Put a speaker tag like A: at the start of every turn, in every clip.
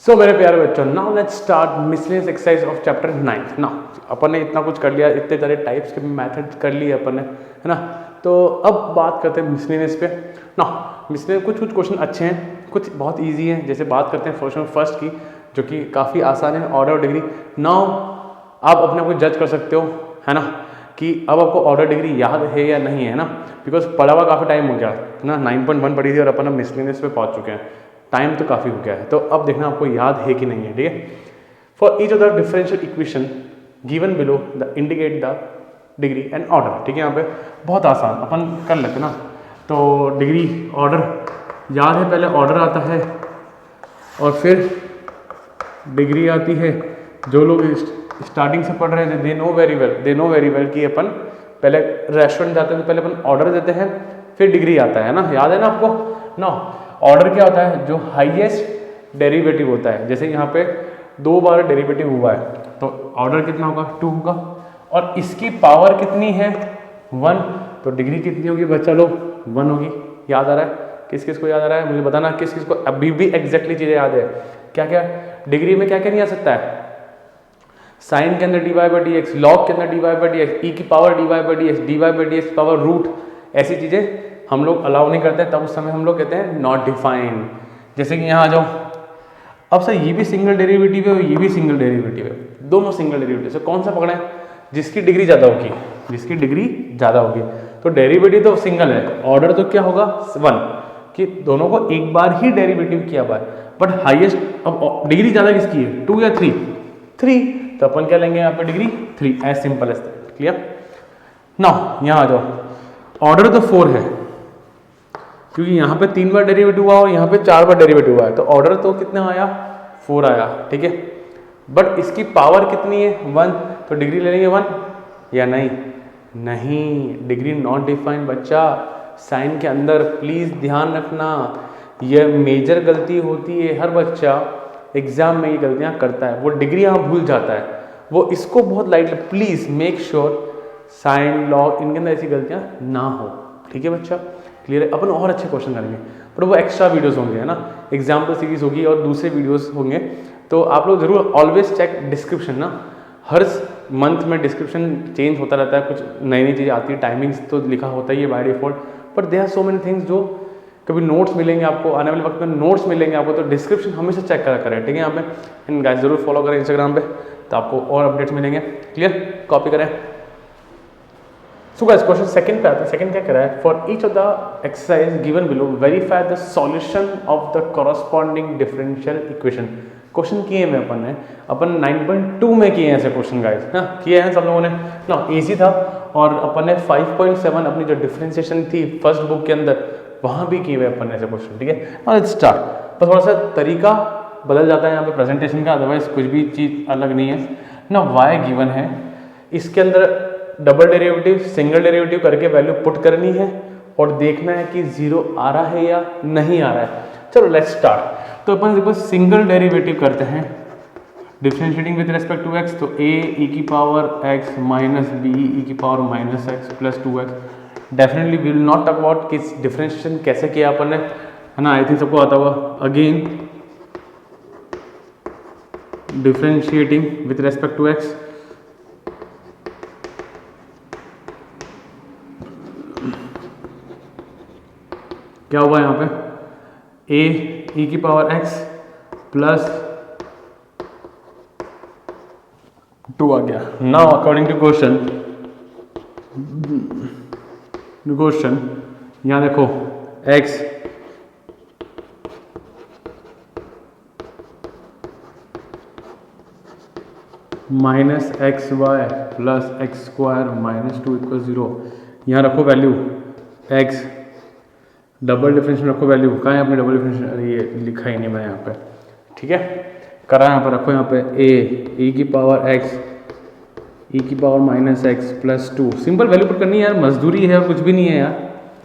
A: सो मेरे प्यारे बच्चों, now let's start miscellaneous exercise of chapter 9। ना अपन ने इतना कुछ कर लिया, इतने सारे टाइप्स के मेथड कर लिए अपन ने, है ना। तो अब बात करते हैं मिसलेनियस पे। ना मिसलेनियस कुछ क्वेश्चन अच्छे हैं, कुछ बहुत इजी हैं। जैसे बात करते हैं क्वेश्चन फर्स्ट की, जो कि काफ़ी आसान है, ऑर्डर डिग्री। नाउ आप अपने आप को जज कर सकते हो, है ना, कि अब आपको ऑर्डर डिग्री याद है या नहीं है ना, बिकॉज पढ़ा हुआ काफ़ी टाइम हो गया ना। 9.1 पढ़ी थी और अपन मिसलेनियस पे पहुंच चुके हैं, टाइम तो काफ़ी हो गया है। तो अब देखना आपको याद है कि नहीं है, ठीक है। For each of the differential equation given below the indicate the degree and order, ठीक है। यहाँ पे बहुत आसान अपन कर लेते ना। तो डिग्री ऑर्डर याद है, पहले ऑर्डर आता है और फिर डिग्री आती है। जो लोग स्टार्टिंग से पढ़ रहे थे दे नो वेरी वेल कि अपन पहले रेस्टोरेंट जाते हैं तो पहले अपन ऑर्डर देते हैं, फिर डिग्री आता है ना। याद है ना आपको ना। ऑर्डर क्या होता है, जो हाईएस्ट डेरिवेटिव होता है। जैसे यहाँ पे 2 बार डेरिवेटिव हुआ है तो ऑर्डर कितना होगा, 2 होगा। और इसकी पावर कितनी है, 1, तो डिग्री कितनी होगी बच्चा लोग, 1 होगी। याद आ रहा है? किस किस को याद आ रहा है मुझे बताना, किस किस को अभी भी एग्जैक्टली चीज़ें याद है। क्या क्या डिग्री में क्या क्या नहीं आ सकता है, साइन के अंदर dy by d x, log के अंदर dy by d x, e की power dy by d x, dy by d x power root, ऐसी चीज़ें हम लोग अलाउ नहीं करते हैं। तब उस समय हम लोग कहते हैं नॉट डिफाइंड। जैसे कि यहाँ आ जाओ, अब सर ये भी सिंगल डेरिवेटिव है और ये भी सिंगल डेरिवेटिव है, दोनों सिंगल डेरिवेटिव। से कौन सा पकड़े, जिसकी डिग्री ज़्यादा होगी, जिसकी डिग्री ज़्यादा होगी। तो डेरिवेटिव तो सिंगल है, ऑर्डर तो क्या होगा 1, कि दोनों को एक बार ही डेरिवेटिव किया हुआ है। बट हाईएस्ट अब डिग्री ज़्यादा किसकी है, 2 या 3, तो अपन क्या लेंगे यहाँ पे degree 3, as simple as that. Clear. Now यहाँ आ जाओ, ऑर्डर तो 4 है क्योंकि यहाँ पे 3 बार डेरिवेटिव हुआ और यहाँ पे 4 बार डेरिवेटिव हुआ है, तो ऑर्डर तो कितना आया, 4 आया, ठीक है। बट इसकी पावर कितनी है, 1, तो डिग्री ले लेंगे 1 या नहीं, डिग्री नॉट डिफाइंड बच्चा। साइन के अंदर प्लीज ध्यान रखना, यह मेजर गलती होती है, हर बच्चा एग्जाम में ये गलतियां करता है, वो डिग्री यहाँ भूल जाता है, वो इसको बहुत light. Please make sure sign log इनके अंदर ऐसी गलतियां ना हो, ठीक है बच्चा। क्लियर है। अपन और अच्छे क्वेश्चन करेंगे, पर वो एक्स्ट्रा वीडियोस होंगे, है ना, एग्जाम्पल सीरीज होगी और दूसरे वीडियोस होंगे। तो आप लोग जरूर ऑलवेज चेक डिस्क्रिप्शन ना, हर मंथ में डिस्क्रिप्शन चेंज होता रहता है, कुछ नई नई चीज़ें आती है, टाइमिंग्स तो लिखा होता ही है by default, but they are so many things. जो कभी नोट्स मिलेंगे आपको, आने वाले वक्त में नोट्स मिलेंगे आपको, तो डिस्क्रिप्शन हमेशा चेक करा करें, ठीक है। यहाँ पे इन गाइस जरूर फॉलो करें इंस्टाग्राम पे, तो आपको और अपडेट्स मिलेंगे। क्लियर, कॉपी करें। सो गाइस क्वेश्चन सेकंड पे आते हैं। सेकंड क्या कह रहा है, for each of the exercise given below verify the solution of the corresponding differential equation. Question किए हैं अपन 9.2 में किए हैं ऐसे क्वेश्चन गाइस, हाँ किए हैं सब लोगों ने ना, इजी था। और अपन ने 5.7 अपनी जो डिफरेंशिएशन थी फर्स्ट बुक के अंदर, वहाँ भी किए हुए अपन ऐसे क्वेश्चन, ठीक है। Now let's start. बस थोड़ा सा तरीका बदल जाता है यहाँ पे प्रेजेंटेशन का, अदरवाइज कुछ भी चीज़ अलग नहीं है ना। वाई गिवन है, इसके अंदर डबल डेरिवेटिव सिंगल डेरिवेटिव करके वैल्यू पुट करनी है और देखना है कि 0 आ रहा है या नहीं आ रहा है। चलो लेट्स स्टार्ट। तो अपन देखो सिंगल डेरिवेटिव करते हैं, differentiating with respect to x, तो a e की power x minus b e की power minus x plus 2x। Definitely we will not talk about कि डिफरेंशिएशन कैसे किया अपन ने, है ना, आई थिंक सबको आता होगा। Again differentiating with respect to x, क्या हुआ यहाँ पे, a e की पावर x प्लस 2 आ गया। नाउ अकॉर्डिंग टू क्वेश्चन यहाँ देखो x minus x y plus x square minus 2 equal 0। यहाँ रखो वैल्यू x, डबल डिफरेंशियल रखो वैल्यू, कहाँ है अपने डबल डिफरेंशियल, अरे ये लिखा ही नहीं मैं यहाँ पे, ठीक है, करा यहाँ पर रखो, यहाँ पे a e की पावर x e की power minus x plus 2, simple value put करनी है यार, मजदूरी है और कुछ भी नहीं है यार,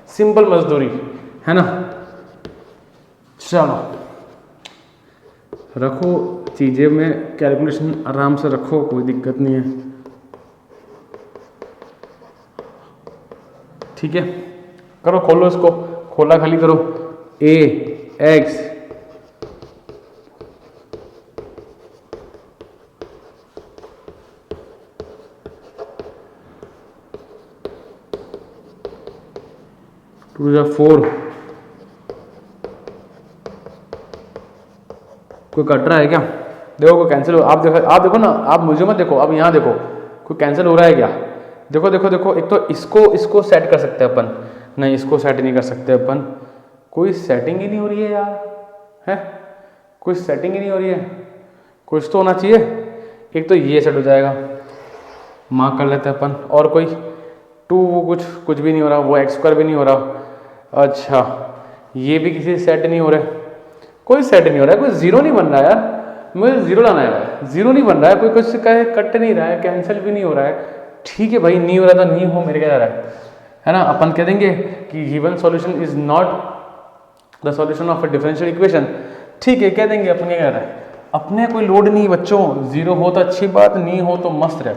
A: सिंपल मजदूरी है ना। चलो रखो चीज़ें में कैलकुलेशन आराम से रखो, कोई दिक्कत नहीं है, ठीक है। करो, खोलो इसको, खोला खाली करो, a x 2 जा 4, कोई कट रहा है क्या? देखो कोई कैंसिल हो, आप देखो ना, आप मुझे मत देखो, अब यहाँ देखो कोई कैंसिल हो रहा है क्या? देखो देखो देखो, एक तो इसको सेट कर सकते हैं अपन, नहीं इसको सेट नहीं कर सकते अपन, कोई सेटिंग ही नहीं हो रही है यार, है कोई सेटिंग ही नहीं हो रही है, कुछ तो होना चाहिए। एक तो ये सेट हो जाएगा, मार्क कर लेते हैं अपन, और कोई 2 वो कुछ भी नहीं हो रहा, वो x² भी नहीं हो रहा, अच्छा ये भी किसी सेट नहीं हो रहा है, कोई सेट नहीं हो रहा है, कोई जीरो नहीं बन रहा है यार, मुझे जीरो लाना है, जीरो नहीं बन रहा है, कोई कुछ कहे कट नहीं रहा है, कैंसिल भी नहीं हो रहा है। ठीक है भाई, नहीं हो रहा तो नहीं हो, मेरे क्या जा रहा है ना। अपन कह देंगे कि given solution is not the solution of a differential equation, ठीक है कह देंगे, अपन क्या कह रहा है, अपने कोई लोड नहीं बच्चों, जीरो हो तो अच्छी बात, नहीं हो तो मस्त रहे।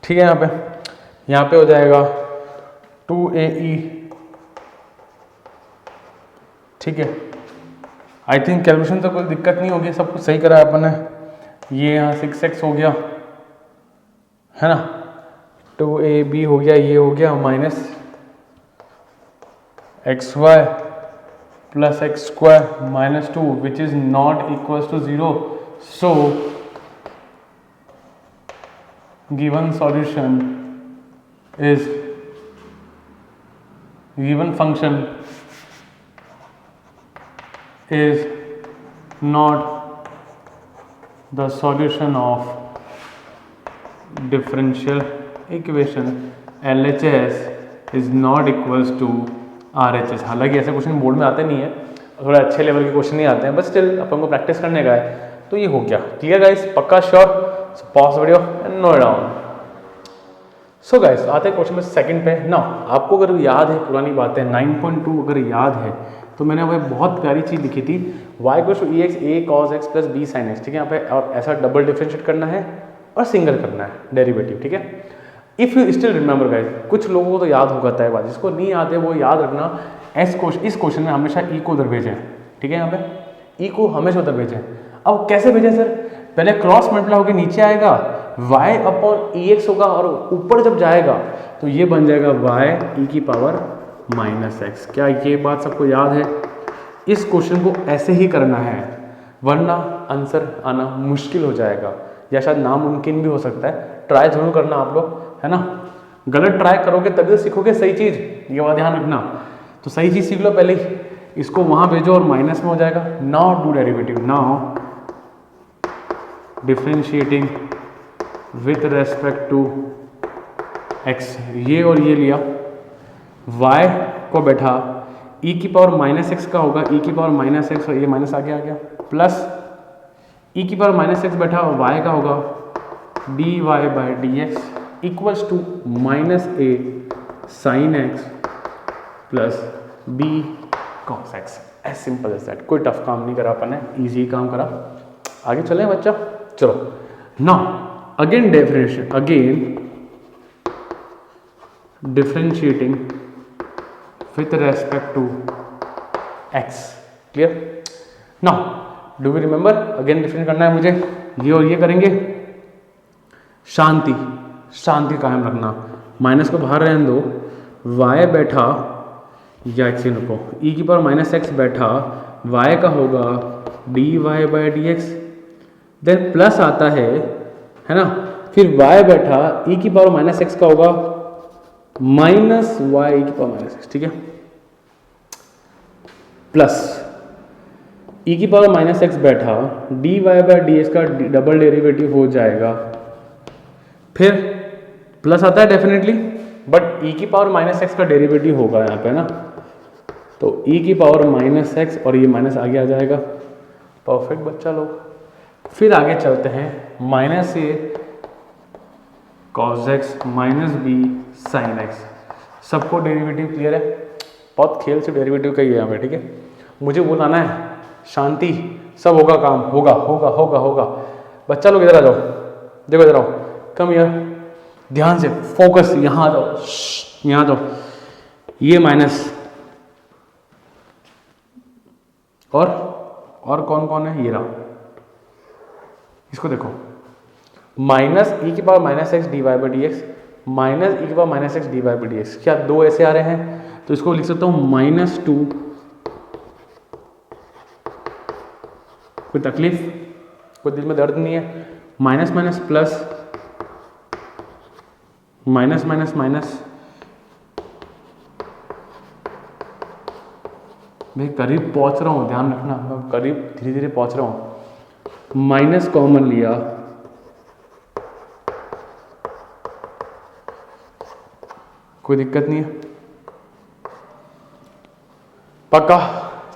A: ठीक है, यहाँ पे हो जाएगा 2AE, ठीक है। आई थिंक कैलकुलेशन तो कोई दिक्कत नहीं होगी, सब कुछ सही करा है अपन ने। ये यहाँ 6x हो गया है ना, 2AB हो गया, ये हो गया minus xy plus x² minus 2 which is not equals to 0, so given solution is, given function is not the solution of differential equation, LHS is not equals to RHS। हालांकि ऐसे क्वेश्चन बोर्ड में आते नहीं है, थोड़ा अच्छे level के question नहीं आते हैं, बट स्टिल अपन को प्रैक्टिस करने का है। तो ये हो गया क्लियर गाइस, पक्का sure? Pause video and note down. So guys आते हैं क्वेश्चन नंबर सेकंड पे ना। आपको अगर याद है पुरानी बातें 9.2 अगर याद है तो मैंने वह बहुत प्यारी चीज़ लिखी थी, y = EX A cos x plus B sin x, ठीक है। यहाँ पे और ऐसा डबल डिफरेंशिएट करना है और सिंगल करना है डेरिवेटिव, ठीक है। If you still remember guys, कुछ लोगों को तो याद होगा तय बात, जिसको नहीं याद है वो याद रखना, इस क्वेश्चन में हमेशा ई को उधर भेजें, ठीक है। यहाँ पे ई को हमेशा उधर भेजें। अब कैसे भेजें सर? पहले क्रॉस मल्टीप्लाई होकर नीचे आएगा, y/EX होगा, और ऊपर जब जाएगा तो ये बन जाएगा y(e⁻⁻x। क्या ये बात सबको याद है? इस क्वेश्चन को ऐसे ही करना है, वरना आंसर आना मुश्किल हो जाएगा, या शायद नामुमकिन भी हो सकता है। ट्राई जरूर करना आप लोग, है ना। गलत ट्राई करोगे तभी तो सीखोगे सही चीज़, ये बात ध्यान रखना। तो सही चीज़ सीख लो पहले ही, इसको वहाँ भेजो और माइनस में हो जाएगा। Now do derivative, now differentiating with respect to x, ये और ये लिया, y को बैठा e⁻⁻x का होगा, e⁻⁻x, और ये माइनस आ गया प्लस e⁻⁻x बैठा y का होगा dy/dx equals to -a sin x plus b cos x। As simple as that, कोई टफ काम नहीं करा अपन ने, ईजी काम करा। आगे चले बच्चा, चलो now again differentiating with respect to x, clear? now do we remember, again different करना है मुझे, ये और ये करेंगे। शांति कायम रखना, माइनस को बाहर रहने दो, y बैठा या x को e⁻⁻x बैठा, y का होगा dy/dx, देन प्लस आता है ना, फिर y बैठा e⁻⁻x का होगा माइनस y(e⁻⁻x), ठीक है, प्लस e⁻⁻x बैठा dy/dx का डबल डेरिवेटिव हो जाएगा, फिर प्लस आता है डेफिनेटली, बट e⁻⁻x का डेरिवेटिव होगा यहाँ पे ना, तो e⁻⁻x और ये माइनस आगे आ जाएगा। परफेक्ट बच्चा लोग। फिर आगे चलते हैं, -a cos x minus b sin x, सबको डेरिवेटिव क्लियर है? बहुत खेल से डेरिवेटिव का ही है यहाँ पे, ठीक है। मुझे बुलाना है, शांति, सब होगा काम, होगा। बच्चा लोग इधर आ जाओ, देखो इधर आओ, कम यार, ध्यान से फोकस, यहाँ आ जाओ, ये माइनस, और कौन है, ये रहा, इसको देखो, -e⁻⁻x dy/dx माइनस ई की power minus x d y by d x. क्या दो ऐसे आ रहे हैं, तो इसको लिख सकता हूँ -2, कोई तकलीफ, कोई दिल में दर्द नहीं है, minus minus plus, minus minus minus, मैं करीब पहुंच रहा हूँ, ध्यान रखना मैं करीब धीरे धीरे पहुंच रहा हूँ। माइनस कॉमन लिया, कोई दिक्कत नहीं है, पक्का।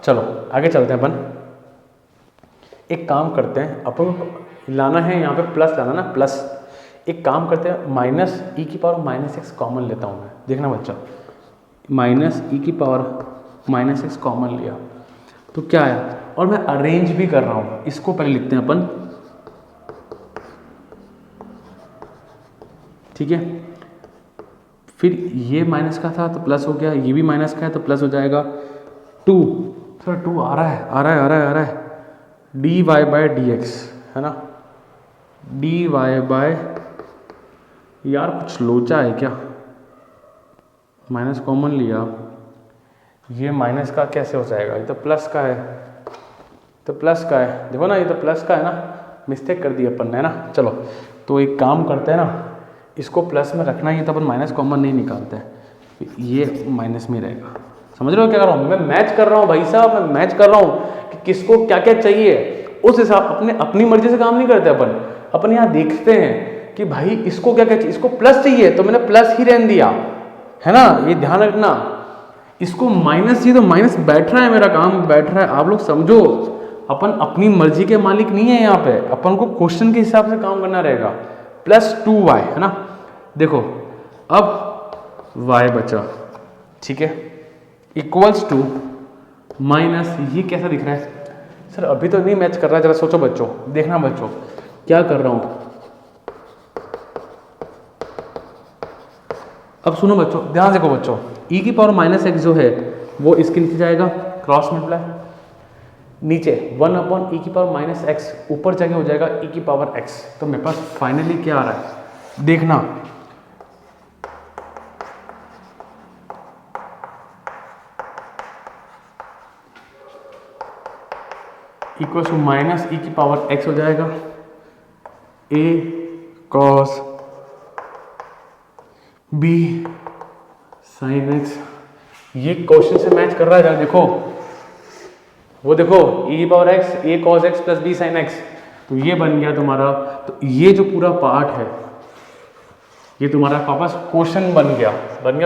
A: चलो आगे चलते हैं अपन। एक काम करते हैं, अपन को लाना है यहाँ पे प्लस लाना ना, प्लस। एक काम करते हैं, माइनस ई की पावर माइनस एक्स कॉमन लेता हूँ मैं, देखना बच्चा, माइनस ई की पावर माइनस एक्स कॉमन लिया तो क्या है, और मैं अरेंज भी कर रहा हूँ। इसको पहले लिखते हैं अपन, ठीक है। फिर ये माइनस का था तो प्लस हो गया, ये भी माइनस का है तो प्लस हो जाएगा। 2 सर 2 आ रहा है, आ रहा है, आ रहा है, आ रहा है, d y by d x है ना, डी वाई बाय, यार कुछ लोचा है क्या, माइनस कॉमन लिया, ये माइनस का कैसे हो जाएगा, ये तो प्लस का है, तो प्लस का है, देखो ना ये तो प्लस का है ना, मिस्टेक कर दी अपन ने, है ना। चलो तो एक काम करते हैं ना, इसको प्लस में रखना ही तो अपन माइनस कॉमन नहीं निकालते हैं, ये माइनस में रहेगा। समझ रहे हो क्या कर रहा हूँ मैं, मैच कर रहा हूँ भाई साहब, मैं मैच कर रहा हूँ कि किसको क्या क्या चाहिए, उस हिसाब अपनी मर्जी से काम नहीं करते अपन यहाँ देखते हैं कि भाई इसको क्या क्या चाहिए, इसको प्लस चाहिए तो मैंने प्लस ही रहने दिया, है ना, ये ध्यान रखना। इसको माइनस चाहिए तो माइनस बैठ रहा है, मेरा काम बैठ रहा है, आप लोग समझो, अपन अपनी मर्जी के मालिक नहीं है यहाँ पे, अपन को क्वेश्चन के हिसाब से काम करना रहेगा। +2y है ना, देखो अब y बचा, ठीक है, इक्वल्स टू माइनस, ये कैसा दिख रहा है सर, अभी तो नहीं मैच कर रहा है, जरा सोचो बच्चों, देखना बच्चों क्या कर रहा हूं। अब सुनो बच्चों, ध्यान देखो बच्चों, e की पावर माइनस एक्स जो है वो इसके नीचे जाएगा, क्रॉस मल्टीप्लाई, नीचे 1/e की पावर माइनस एक्स, ऊपर जाके हो जाएगा e की पावर x। तो मेरे पास फाइनली क्या आ रहा है देखना, इक्वल टू माइनस ई की पावर x हो जाएगा, a cos b sin x। ये क्वेश्चन से मैच कर रहा है जरा देखो, वो देखो e की power x, a cos x plus b sin x, तो ये बन गया तुम्हारा। तो ये जो पूरा पार्ट है ये तुम्हारा वापस क्वेश्चन बन गया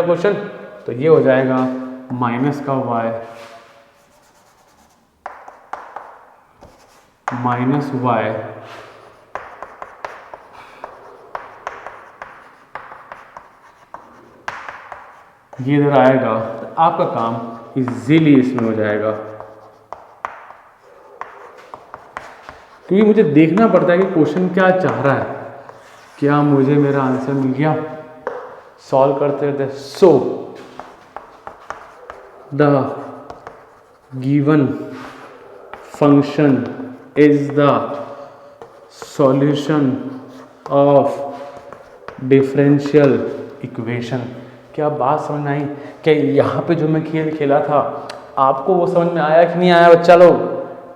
A: क्वेश्चन। तो ये हो जाएगा माइनस का y माइनस y ये इधर आएगा, तो आपका काम इजीली इसमें हो जाएगा, क्योंकि मुझे देखना पड़ता है कि क्वेश्चन क्या चाह रहा है। क्या मुझे मेरा आंसर मिल गया, सॉल्व करते रहते। So the given function is the solution of differential equation. क्या बात समझ में आई, क्या यहाँ पे जो मैं खेल खेला था आपको वो समझ में आया कि नहीं आया बच्चा लोग,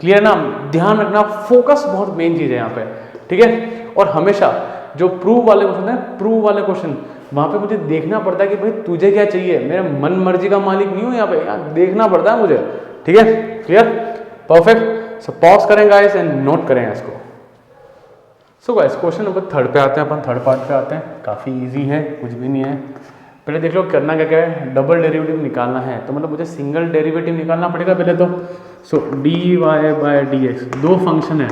A: क्लियर ना। ध्यान रखना, फोकस बहुत मेन चीज़ है यहाँ पे, ठीक है। और हमेशा जो प्रूव वाले क्वेश्चन है, प्रूव वाले क्वेश्चन, वहाँ पे मुझे देखना पड़ता है कि भाई तुझे क्या चाहिए, मेरे मन मर्जी का मालिक नहीं हूँ यहाँ पे, यहाँ देखना पड़ता है मुझे, ठीक है, क्लियर, परफेक्ट। सो पॉज करें गाइस एंड नोट करें इसको। सो गाइस क्वेश्चन नंबर 3 पे आते हैं, अपन थर्ड पार्ट पे आते हैं, काफ़ी ईजी है, कुछ भी नहीं है। पहले देख लो करना क्या क्या है, डबल डेरिवेटिव निकालना है, तो मतलब मुझे सिंगल डेरिवेटिव निकालना पड़ेगा पहले तो। So d y by d x, दो फंक्शन है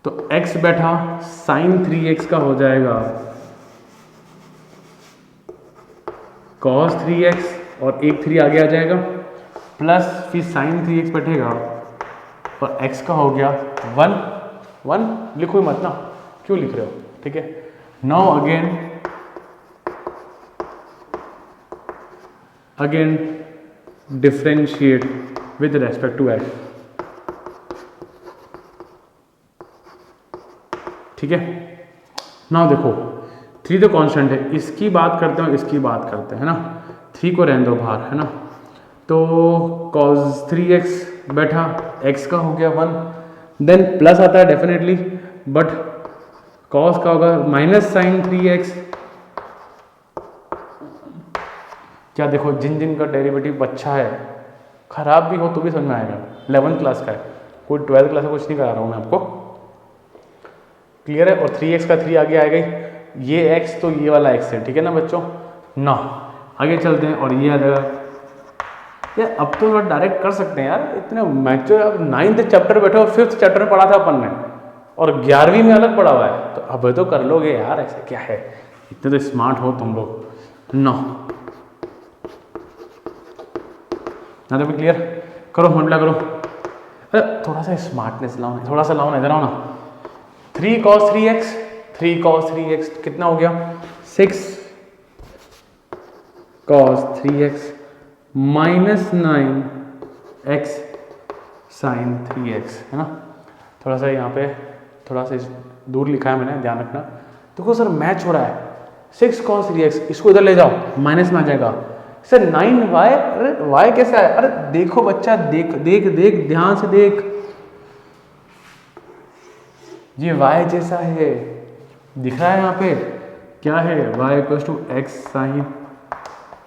A: तो x बैठा sin 3x का हो जाएगा cos 3x और एक 3 आगे आ जाएगा, प्लस फिर sin 3x बैठेगा और x का हो गया 1 लिखो ही मत ना, क्यों लिख रहे हो, ठीक है। Now again differentiate with respect to x, ठीक है। नाउ देखो 3 तो कांस्टेंट है, इसकी बात करते हैं और इसकी बात करते हैं ना, 3 को रहने दो बाहर है ना, तो cos 3x बैठा, x का हो गया 1, देन प्लस आता है डेफिनेटली, बट cos का होगा माइनस साइन 3x। क्या देखो, जिन जिन का डेरिवेटिव अच्छा है, खराब भी हो तो भी समझ में आएगा, 11th क्लास का है, कोई 12th क्लास का कुछ नहीं करा रहा हूँ मैं आपको, क्लियर है। और 3x का 3 आगे आएगा, ये x तो ये वाला x है, ठीक है ना बच्चों ना। आगे चलते हैं और ये आ जाएगा यार, अब तो डायरेक्ट कर सकते हैं यार, इतने मैच्योर। अब 9th चैप्टर बैठे हो, 5th चैप्टर पढ़ा था अपन ने, और 11वीं में अलग पढ़ा हुआ है, तो अब तो कर लोगे यार, ऐसे क्या है, इतने तो स्मार्ट हो तुम लोग ना। ना तो क्लियर करो, मल्टीप्लाई करो, अरे थोड़ा सा स्मार्टनेस लाओ ना, थोड़ा सा लाओ ना, इधर आओ ना। 3 cos 3x, 3 cos 3x कितना हो गया, 6 cos 3x minus 9x sign 3x है ना। थोड़ा सा यहाँ पे थोड़ा सा दूर लिखा है मैंने, ध्यान रखना। देखो सर मैच हो रहा है, 6 cos 3x, इसको इधर ले जाओ, माइनस में आ जाएगा सर 9y। अरे y कैसा है, अरे देखो बच्चा, देख देख देख, ध्यान से देख, ये y जैसा है, दिख रहा है यहाँ पे, क्या है, y equals to x sine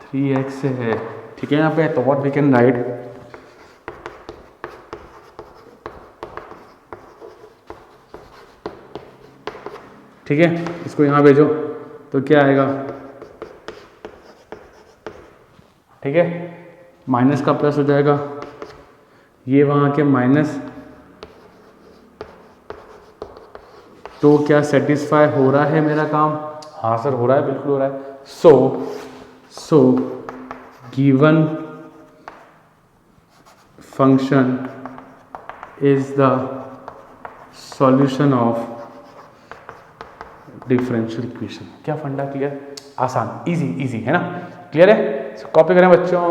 A: 3x है, ठीक है यहाँ पे। तो व्हाट वी कैन राइट, ठीक है, इसको यहाँ भेजो तो क्या आएगा, ठीक है, माइनस का प्लस हो जाएगा, ये वहाँ के माइनस, तो क्या सेटिस्फाई हो रहा है मेरा काम, हाँ सर हो रहा है, बिल्कुल हो रहा है। सो given function is the solution of differential equation. क्या फंडा, क्लियर, आसान, इजी इजी है ना, क्लियर है। कॉपी करें बच्चों।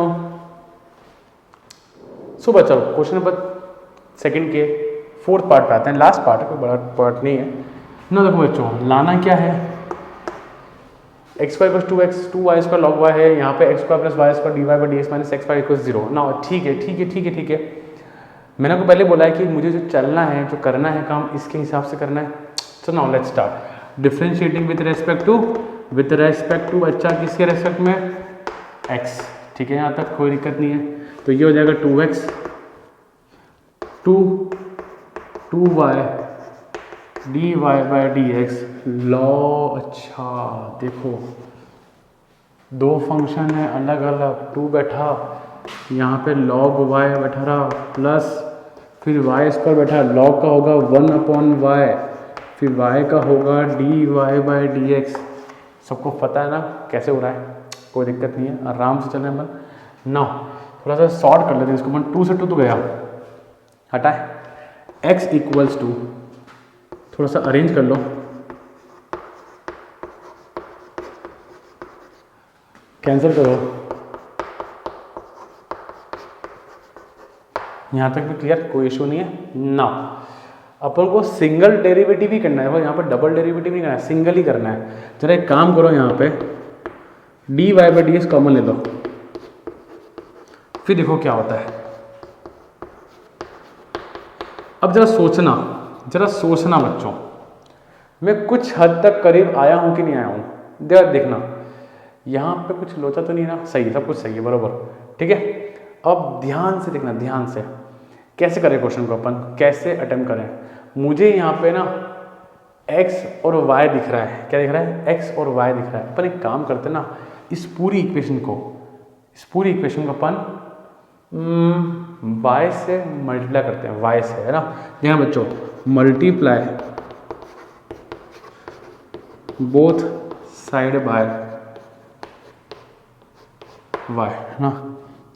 A: सुबह चलो क्वेश्चन नंबर 2 के 4th पार्ट पे आते हैं, लास्ट पार्ट है, कोई बड़ा पार्ट नहीं है ना। देखो बच्चों, लाना क्या है, x² = 2x, 2y² log y है, यहाँ पे x² + y² dy/dx - x² = 0 ना। ठीक है ठीक है ठीक है ठीक है, मैंने आपको पहले बोला है कि मुझे जो चलना है, जो करना है काम, इसके हिसाब से करना है। So now let's start differentiating with respect to अच्छा किसके रेस्पेक्ट में, x, ठीक है, यहाँ तक कोई दिक्कत नहीं है। तो ये हो जाएगा 2x 2y dy/dx लॉ। अच्छा देखो, दो फंक्शन है अलग अलग, 2 बैठा यहाँ पे log y बैठा रहा, प्लस फिर y² बैठा, log का होगा 1/y, फिर y का होगा dy/dx। सबको पता है ना कैसे हो रहा है, कोई दिक्कत नहीं है, आराम से चलने मन ना। थोड़ा सा शॉर्ट कर लेते हैं इसको, 2 से 2 तो गया, हटाए, x = 2, थोड़ा सा अरेंज कर लो, कैंसिल करो, यहाँ तक भी क्लियर, कोई इशू नहीं है ना। अपन को सिंगल डेरिवेटिव ही करना है, यहाँ पर डबल डेरिवेटिव नहीं करना है, सिंगल ही करना है। जरा एक काम करो, यहाँ पे dy/dx कॉमन ले लो, फिर देखो क्या होता है। अब जरा सोचना बच्चों, मैं कुछ हद तक करीब आया हूँ कि नहीं आया हूँ, देखना यहाँ पे कुछ लोचा तो नहीं ना, सही, सब कुछ सही है, बरोबर, ठीक है। अब ध्यान से देखना, ध्यान से कैसे करें क्वेश्चन को, अपन कैसे अटेम्प्ट करें। मुझे यहाँ पे ना x और y दिख रहा है, क्या दिख रहा है, x और y दिख रहा है। अपन एक काम करते हैं ना, इस पूरी इक्वेशन को अपन y से मल्टीप्लाई करते हैं, y से, है ना। यहाँ बच्चों multiply both side by y, है ना।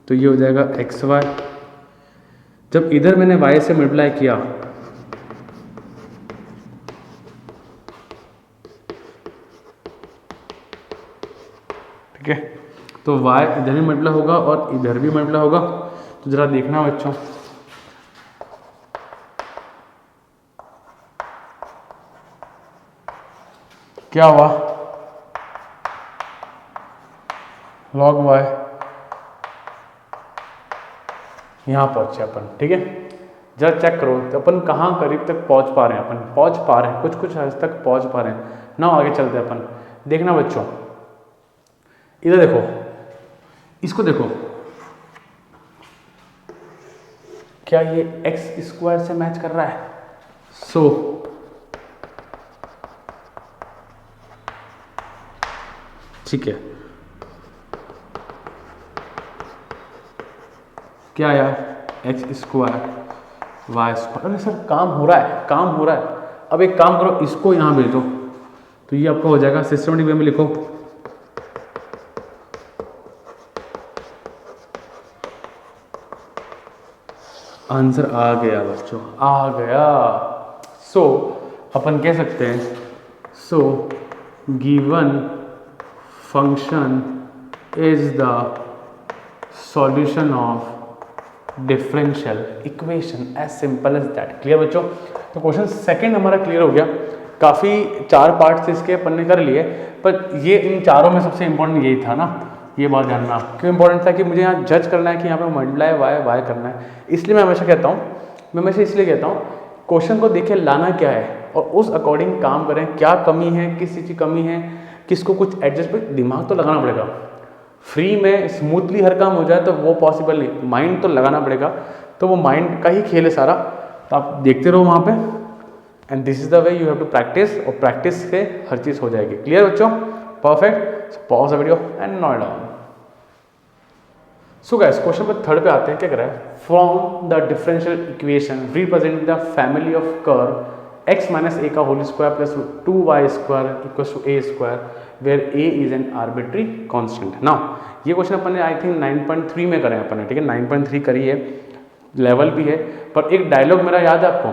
A: तो ये हो जाएगा xy, जब इधर मैंने y से मल्टीप्लाई किया, ठीक है, तो y इधर भी मल्टीप्लाई होगा और इधर भी मल्टीप्लाई होगा। तो जरा देखना बच्चों, क्या हुआ, log y यहाँ पहुँचे अपन, ठीक है। जरा चेक करो तो अपन कहाँ करीब तक पहुँच पा रहे हैं, अपन पहुँच पा रहे हैं, कुछ हद तक पहुँच पा रहे हैं ना। आगे चलते हैं अपन। देखना बच्चों, इधर देखो, इसको देखो, क्या ये एक्स स्क्वायर से मैच कर रहा है? सो ठीक है, क्या आया? X square y square. अरे सर काम हो रहा है, काम हो रहा है। अब एक काम करो, इसको यहाँ भेज दो तो ये आपका हो जाएगा। सिस्टमेटिक वे में लिखो, आंसर आ गया बच्चों, आ गया। सो अपन कह सकते हैं, so given function is the solution of differential equation, as simple as that. Clear बच्चों? तो क्वेश्चन सेकंड हमारा क्लियर हो गया। काफ़ी 4 पार्ट्स इसके अपन ने कर लिए, पर ये इन चारों में सबसे इंपॉर्टेंट यही था ना। ये बात जानना क्यों इंपॉर्टेंट था कि मुझे यहाँ जज करना है कि यहाँ पे मल्टीप्लाई वाई करना है। इसलिए मैं हमेशा कहता हूँ, इसलिए कहता हूँ क्वेश्चन को देखे लाना क्या है और उस अकॉर्डिंग काम करें। क्या कमी है, किस चीज़ की कमी है, किसको कुछ एडजस्ट, दिमाग तो लगाना पड़ेगा। फ्री में स्मूथली हर काम हो जाए तो वो पॉसिबल नहीं, माइंड तो लगाना पड़ेगा। तो वो माइंड का ही खेल है सारा। तो आप देखते रहो वहाँ पे, and this is the way you have to practise, और प्रैक्टिस से हर चीज़ हो जाएगी। क्लियर बच्चों? Perfect. Pause the video and note down. So guys, question पर थर्ड पे आते हैं। क्या कर रहा है? From the differential equation represent the family of curve x minus a का whole square plus 2y square equals to a square where a is an arbitrary constant. Now ये क्वेश्चन अपन ने आई थिंक 9.3 में करें अपन ने, ठीक है। 9.3 करी है, लेवल भी है। पर एक डायलॉग मेरा याद है आपको,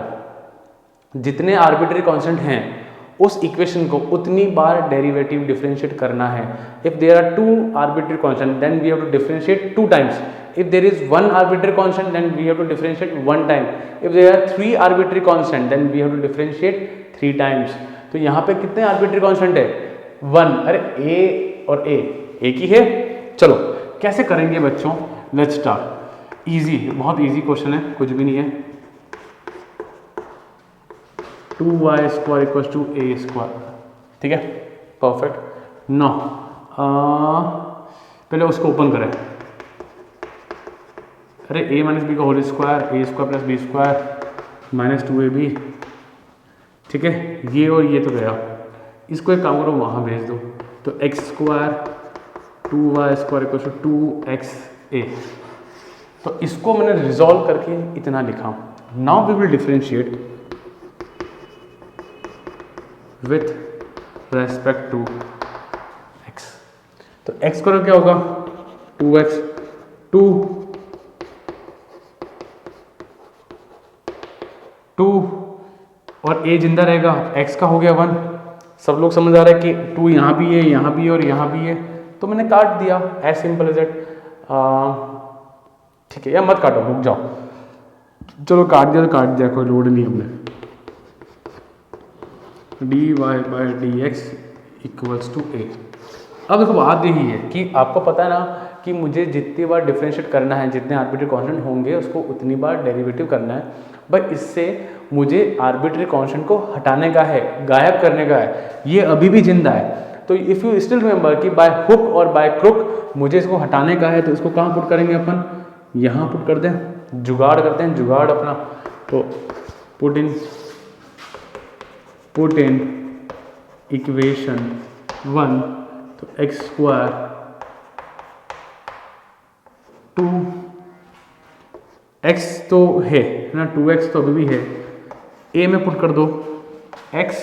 A: जितने आर्बिट्री कांस्टेंट हैं उस इक्वेशन को उतनी बार डेरिवेटिव डिफरेंशिएट करना है। If there are 2 arbitrary constant then we have to differentiate 2 times. If there is 1 arbitrary constant then we have to differentiate 1 time. If there are 3 arbitrary constant then we have to differentiate 3 times. तो यहाँ पे कितने arbitrary constant है? 1। अरे ए और ए एक ही है। चलो कैसे करेंगे बच्चों? Let's start. इजी, बहुत इजी क्वेश्चन है, कुछ भी नहीं है। 2y square equal to a square, ठीक है, परफेक्ट। नो पहले उसको ओपन करें। अरे a माइनस बी का whole square, a square plus b square minus 2ab, ठीक है। ये और ये तो गया, इसको एक काम करो वहाँ भेज दो। तो x square 2y square equal to 2xa। तो इसको मैंने रिजॉल्व करके इतना लिखा। Now we will differentiate with respect to x। तो x करो क्या होगा? 2x, 2 और a जिंदा रहेगा, x का हो गया 1। सब लोग समझ आ रहा है कि 2 यहाँ भी है, यहाँ भी है और यहाँ भी है, तो मैंने काट दिया। As simple as it. ठीक है, या मत काटो, रुक जाओ। चलो काट दिया तो काट दिया, कोई लोड नहीं हमने। dy by d x equals to a. अब देखो बात यही है कि आपको पता है ना कि मुझे जितनी बार डिफरेंशिएट करना है, जितने आर्बिट्री कांस्टेंट होंगे उसको उतनी बार डेरिवेटिव करना है। बट इससे मुझे आर्बिट्री कांस्टेंट को हटाने का है, गायब करने का है। ये अभी भी जिंदा है। तो इफ़ यू स्टिल रिमेंबर कि बाय हुक और बाय क्रुक मुझे इसको हटाने का है, तो इसको कहाँ पुट करेंगे अपन? यहाँ पुट कर दें, जुगाड़ करते हैं, जुगाड़ अपना। तो पुट इन इक्वेशन 1, तो एक्स स्क्वायर 2x तो है ना, 2x तो अभी भी है। a में पुट कर दो x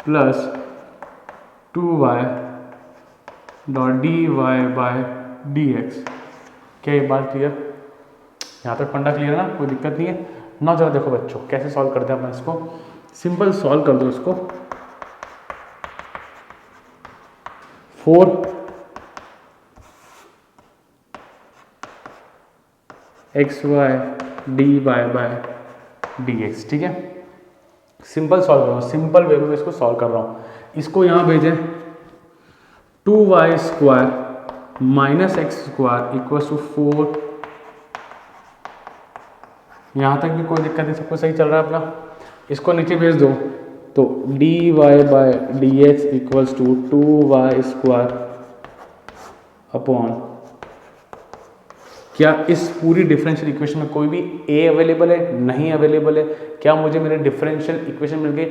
A: plus 2y dot d y by d x. क्या ये बात क्लियर? यहाँ तक फंडा क्लियर है ना, कोई दिक्कत नहीं है ना। जरा देखो बच्चों कैसे सॉल्व करते हैं अपन इसको। सिंपल सॉल्व कर दो इसको। 4 x y d y by d x, ठीक है। सिंपल सॉल्व कर रहा हूँ, सिंपल वे में इसको सॉल्व कर रहा हूँ। इसको यहाँ भेजें 2y square minus x square equal to 4। यहाँ तक भी कोई दिक्कत नहीं, सबको सही चल रहा है अपना। इसको नीचे भेज दो तो d y by d x equals to 2y square upon, क्या इस पूरी डिफरेंशियल इक्वेशन में कोई भी ए अवेलेबल है? नहीं अवेलेबल है। क्या मुझे मेरे डिफरेंशियल इक्वेशन मिल गई?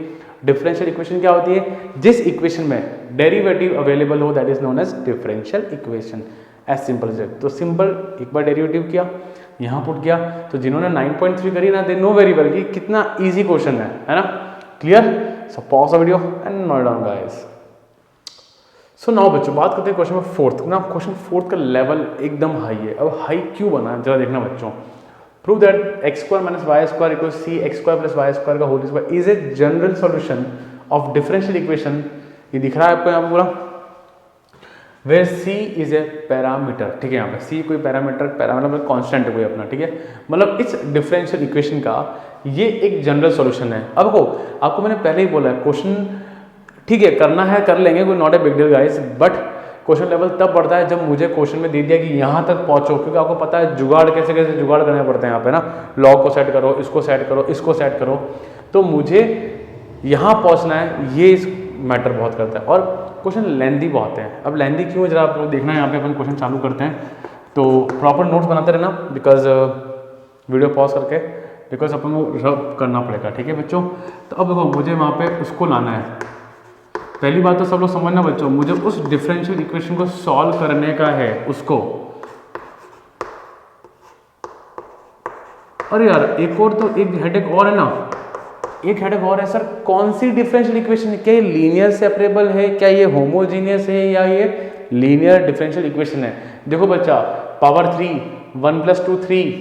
A: डिफरेंशियल इक्वेशन क्या होती है? जिस इक्वेशन में डेरिवेटिव अवेलेबल हो, that is known as differential equation. As simple as that. तो सिंपल एक बार डेरिवेटिव किया, यहाँ पुट किया, तो जिन्होंने 9.3 करी ना, दे नो वेरी वेल कि कितना इजी क्वेश्चन है ना? Clear? So pause the video and note down guys. So now बच्चों बात करते हैं क्वेश्चन नंबर 4 ना। क्वेश्चन 4 का लेवल एकदम हाई है। अब हाई क्यों बना जरा देखना बच्चों। Prove that x square minus y square equal c x square plus y square का whole square is a general solution of differential equation. ये दिख रहा है आपको यहाँ पे पूरा, where c is a parameter. ठीक है, यहाँ पे सी कोई पैरामीटर मतलब कांस्टेंट है कोई अपना। ठीक है, मतलब इस डिफरेंशियल इक्वेशन का ये एक जनरल सॉल्यूशन है। अब हो आपको मैंने पहले ही बोला है क्वेश्चन ठीक है करना है कर लेंगे, कोई not a big deal guys, but question level तब बढ़ता है जब मुझे क्वेश्चन में दे दिया कि यहाँ तक पहुँचो, क्योंकि आपको पता है जुगाड़ कैसे कैसे जुगाड़ करने पड़ते हैं यहाँ पे ना। लॉग को सेट करो, इसको सेट करो, इसको सेट करो, तो मुझे यहाँ पहुँचना है, ये इस मैटर बहुत करता है। और क्वेश्चन लेंदी बहुत है। अब लेंदी क्यों है जरा आप लोग देखना है। यहाँ पे अपन क्वेश्चन चालू करते हैं तो प्रॉपर नोट्स बनाते रहना, बिकॉज वीडियो पॉज करके, बिकॉज अपन को रब करना पड़ेगा। ठीक है बच्चों, तो अब देखो मुझे वहाँ पे उसको लाना है। पहली बात तो सब लोग समझना बच्चों, मुझे उस डिफरेंशियल इक्वेशन को सॉल्व करने का है उसको। अरे यार एक और तो एक हेडेक और है ना, एक हेडेक और है सर, कौन सी डिफरेंशियल इक्वेशन है? क्या ये लीनियर सेपरेबल है, क्या ये होमोजीनियस है, या ये लीनियर डिफरेंशियल इक्वेशन है? देखो बच्चा, पावर 3, 1 + 2 3,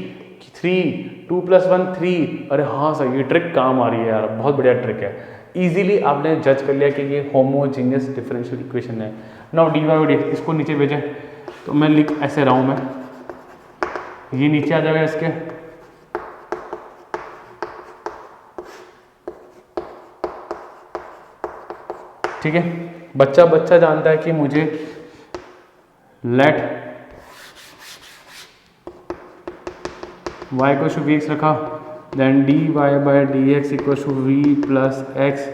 A: 2 + 1 3। अरे हाँ सर ये ट्रिक काम आ रही है यार, बहुत बढ़िया ट्रिक है। इजीली आपने जज कर लिया कि ये होमोजीनियस डिफरेंशियल इक्वेशन है। नाउ डी वाई डी इसको नीचे भेजें तो मैं लिख ऐसे रहा हूँ, मैं ये नीचे आ जाएगा इसके। ठीक है, बच्चा जानता है कि मुझे लेट y को v x रखा, then dy by d x equal to v plus x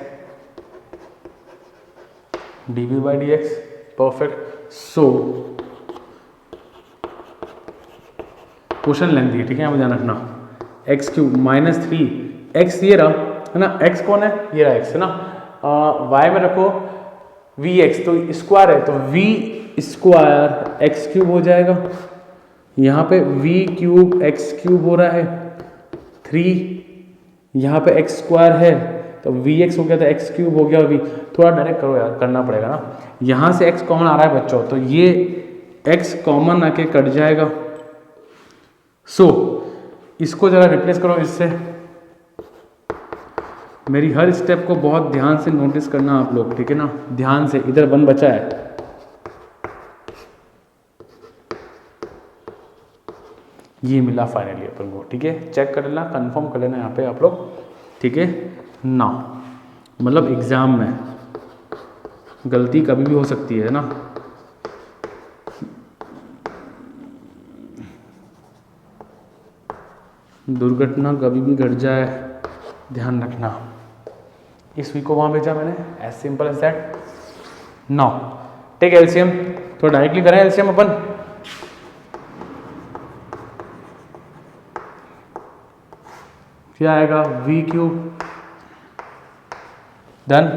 A: dv by d x. Perfect. So question lengthy है, ठीक है, यहाँ ध्यान रखना। एक्स क्यूब माइनस 3 एक्स ये रहा है ना, एक्स कौन है? ये रहा एक्स है ना। वाई में रखो वी एक्स, तो स्क्वायर है तो वी स्क्वायर एक्स क्यूब हो जाएगा। यहाँ पे वी क्यूब एक्स क्यूब हो रहा है 3, यहाँ पे एक्स स्क्वायर है तो वी एक्स हो गया तो एक्स क्यूब हो गया। वी थोड़ा डायरेक्ट करो यार, करना पड़ेगा ना। यहाँ से एक्स कॉमन आ रहा है बच्चों, तो ये एक्स कॉमन आके कट जाएगा। सो इसको जरा रिप्लेस करो इससे। मेरी हर स्टेप को बहुत ध्यान से नोटिस करना आप लोग, ठीक है ना, ध्यान से। इधर 1 बचा है, ये मिला फाइनली अपन को। ठीक है, चेक कर लेना, कंफर्म कर लेना यहाँ पे आप लोग। ठीक है ना, मतलब एग्जाम में गलती कभी भी हो सकती है ना। दुर्घटना कभी भी घट जाए, ध्यान रखना। इस वीक को वहाँ भेजा मैंने, as simple as that. Now take LCM, तो डायरेक्टली करें एलसीएम अपन। क्या आएगा? V cube done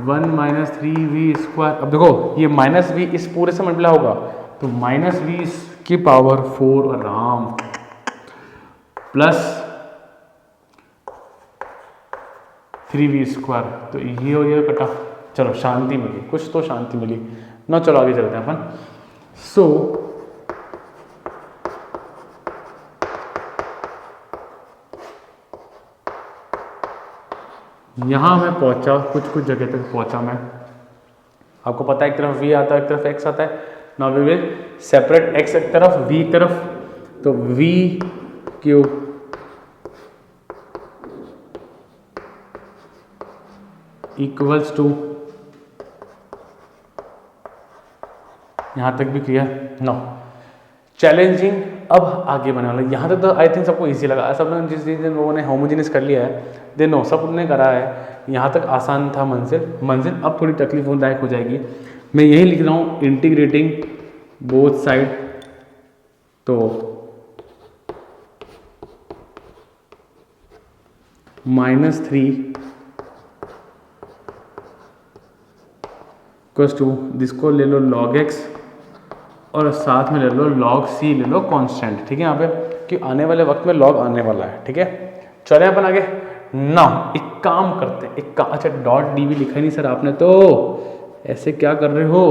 A: 1 minus 3v square. अब देखो ये माइनस वी इस पूरे से मल्टीप्लाई होगा तो माइनस वी की पावर 4 आराम प्लस 3v स्क्वायर। तो ये और ये कटा, चलो शांति मिली, कुछ तो शांति मिली ना। चलो आगे चलते हैं अपन। सो यहाँ मैं पहुँचा, कुछ जगह तक पहुँचा मैं। आपको पता है एक तरफ v आता है, एक तरफ x आता है। Now we will separate x एक तरफ, v एक तरफ, तो v क्यूब इक्वल्स टू यहाँ तक भी क्लियर? नो चैलेंजिंग अब आगे बढ़ने वाला। यहाँ तक तो आई थिंक सबको इजी लगा, सब लोग जिस लोगों ने होमोजेनियस कर लिया है दे नो, सब ने करा है। यहाँ तक आसान था मंजिल अब थोड़ी तकलीफदायक हो जाएगी। मैं यही लिख रहा हूँ इंटीग्रेटिंग बोथ साइड, तो -3 इक्वल्स टू, जिसको ले लो log x और साथ में ले लो log c, ले लो कांस्टेंट, ठीक है यहाँ पे, कि आने वाले वक्त में log आने वाला है, ठीक है। चले अपन आगे ना, एक काम करते हैं, अच्छा .dv लिखा ही नहीं सर आपने, तो ऐसे क्या कर रहे हो,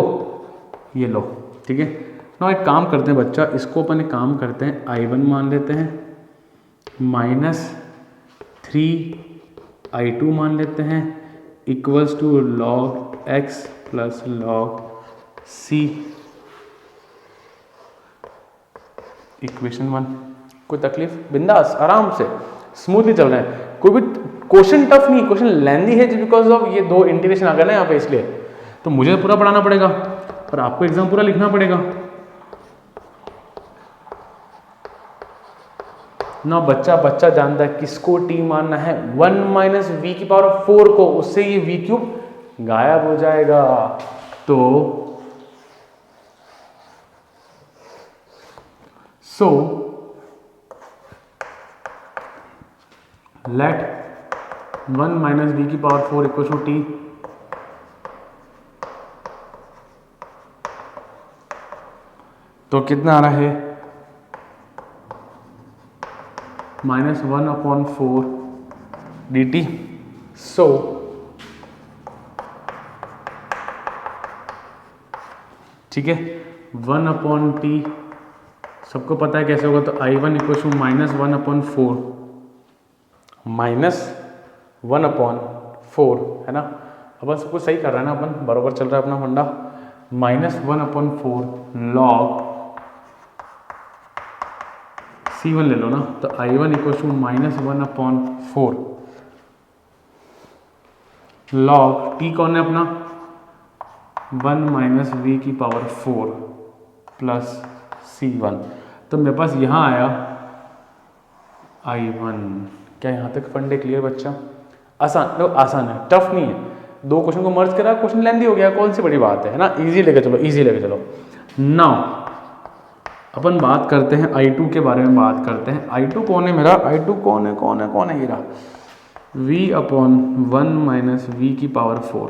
A: ये लो, ठीक है ना। एक काम करते हैं बच्चा, इसको अपन एक काम करते हैं I1 मान लेते हैं, -3 I2 मान लेते हैं, equals to log x plus log c, equation 1। कोई तकलीफ? बिंदास आराम से स्मूथली चल रहा है, कोई भी क्वेश्चन टफ नहीं, क्वेश्चन लेंदी है बिकॉज ऑफ ये दो इंटीग्रेशन आ गया ना यहाँ पे, इसलिए तो मुझे पूरा पढ़ाना पड़ेगा और आपको एग्जाम पूरा लिखना पड़ेगा ना। बच्चा जानता है किसको t मानना है, 1 - v⁴ को, उससे ये v³ गायब हो जाएगा। तो let 1 - v⁴ equal to t, तो कितना आ रहा है -1/4 dt। सो ठीक है 1/t सबको पता है कैसे होगा, तो I1 इक्वल टू -1/4 -1/4 है ना। अपन सब कुछ सही कर रहा है ना, अपन बराबर चल रहा है अपना फंडा। -1/4 log C1 ले लो ना, तो I1 equal to -1/4 log t कौन है अपना 1 - v⁴ प्लस C1, तो मेरे पास यहाँ आया I1। क्या यहाँ तक फंडे क्लियर बच्चा? आसान है, टफ नहीं है। दो क्वेश्चन को मर्ज करा, क्वेश्चन लेंदी हो गया, कौन सी बड़ी बात है ना। इजी लेके चलो नाउ अपन बात करते हैं I2 के बारे में बात करते हैं। I2 कौन है मेरा, I2 कौन है ये रहा v/1 - v⁴।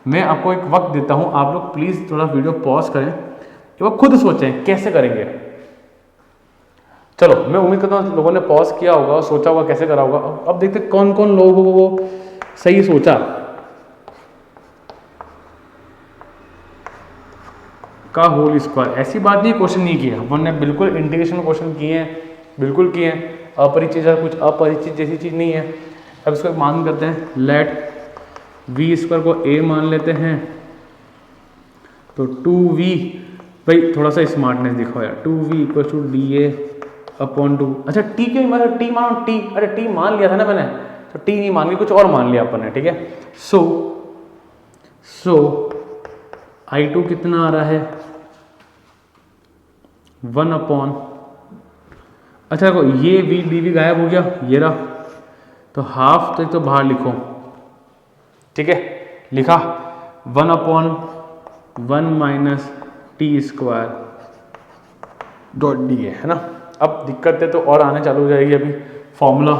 A: मैं आपको एक वक्त देता हूँ, आप लोग प्लीज़ थोड़ा वीडियो पॉज करें, एक बार खुद सोचें कैसे करेंगे। चलो मैं उम्मीद करता हूँ लोगों ने पॉज किया होगा और सोचा होगा कैसे करा होगा। अब देखते कौन कौन लोग वो सही सोचा। का होल स्क्वायर, ऐसी बात नहीं, क्वेश्चन नहीं किया अपन ने, बिल्कुल इंटीग्रेशन क्वेश्चन किए हैं, बिल्कुल किए हैं। अपरिचित है, कुछ अपरिचित जैसी चीज़ नहीं है। अब इसको मान करते हैं, लेट v² को a मान लेते हैं, तो 2v, भाई थोड़ा सा स्मार्टनेस दिखाओ यार, 2v इक्वल टू dA/2। अच्छा t क्यों नहीं माना, t मानो t, अरे t मान लिया था ना मैंने, तो t नहीं मान के कुछ और मान लिया अपन ने, ठीक है। सो I2 कितना आ रहा है 1/, अच्छा देखो ये v dv गायब हो गया, ये रहा, तो हाफ तो एक तो बाहर लिखो, ठीक है, लिखा 1/1 - t² .dA है ना। अब दिक्कत है तो और आने चालू हो जाएगी। अभी फॉर्मूला,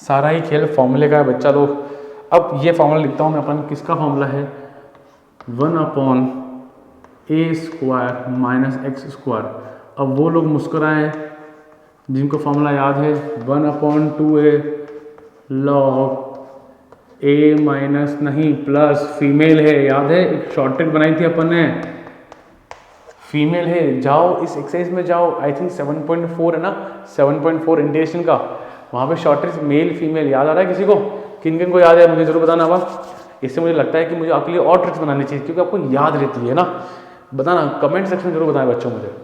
A: सारा ही खेल फॉर्मूले का है बच्चा लोग। अब ये फॉर्मूला लिखता हूँ मैं, अपन किसका फॉर्मूला है 1/a² - x²। अब वो लोग मुस्कुराएं जिनको फॉर्मूला याद है, 1/2a log a माइनस नहीं प्लस फीमेल है, याद है एक शॉर्ट ट्रिक बनाई थी अपन ने, फीमेल है। जाओ इस एक्सरसाइज में जाओ, आई थिंक 7.4 है ना, 7.4 इंटीग्रेशन का, वहाँ पे शॉर्ट ट्रिक मेल फीमेल याद आ रहा है किसी को? किन किन को याद है मुझे जरूर बताना। अब इससे मुझे लगता है कि मुझे आपके लिए और ट्रिक्स बनानी चाहिए, क्योंकि आपको याद रहती है ना। बताना कमेंट सेक्शन में जरूर बताएं बच्चों मुझे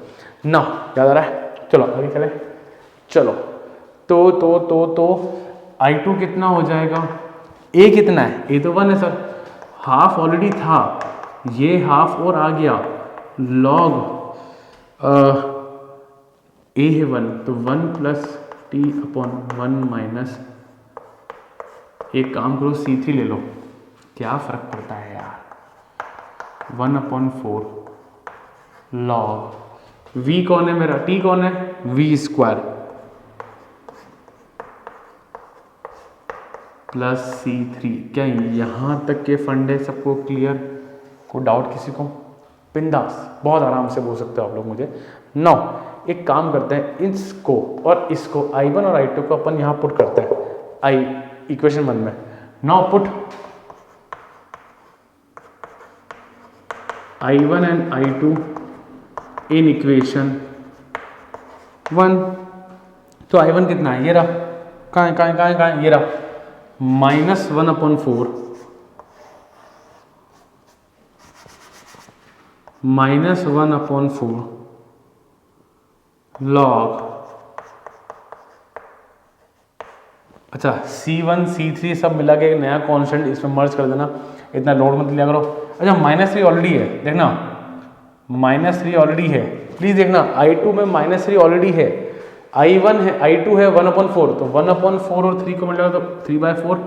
A: ना, याद आ रहा है। चलो आगे चले, चलो तो I2 कितना हो जाएगा, a कितना है, a तो 1 है सर, हाफ ऑलरेडी था, ये हाफ और आ गया लॉग ए है 1, तो 1 प्लस टी अपॉन 1 माइनस, एक काम करो C3 ले लो, क्या फ़र्क पड़ता है यार, 1/4 लॉग v कौन है मेरा, t कौन है, v स्क्वायर प्लस C3। क्या यहाँ तक के फंडे सबको क्लियर, को डाउट किसी को, बिंदास बहुत आराम से बोल सकते हो आप लोग मुझे। नौ एक काम करते हैं, इसको और इसको I1 और I2 को अपन यहाँ पुट करते हैं इक्वेशन 1 में। Now put I1 and I2 in equation 1। तो I1 कितना है, ये रहा, कहाँ है, ये रहा, -1/4 -1/4 लॉग, अच्छा C1 C3 सब मिला के एक नया कांस्टेंट इसमें मर्ज कर देना, इतना लोड मत लिया करो। अच्छा -3 ऑलरेडी है, देखना -3 ऑलरेडी है, प्लीज देखना I2 में -3 ऑलरेडी है, I1 है, I2 है 1/4, तो 1/4 और 3 को मिला तो 3/4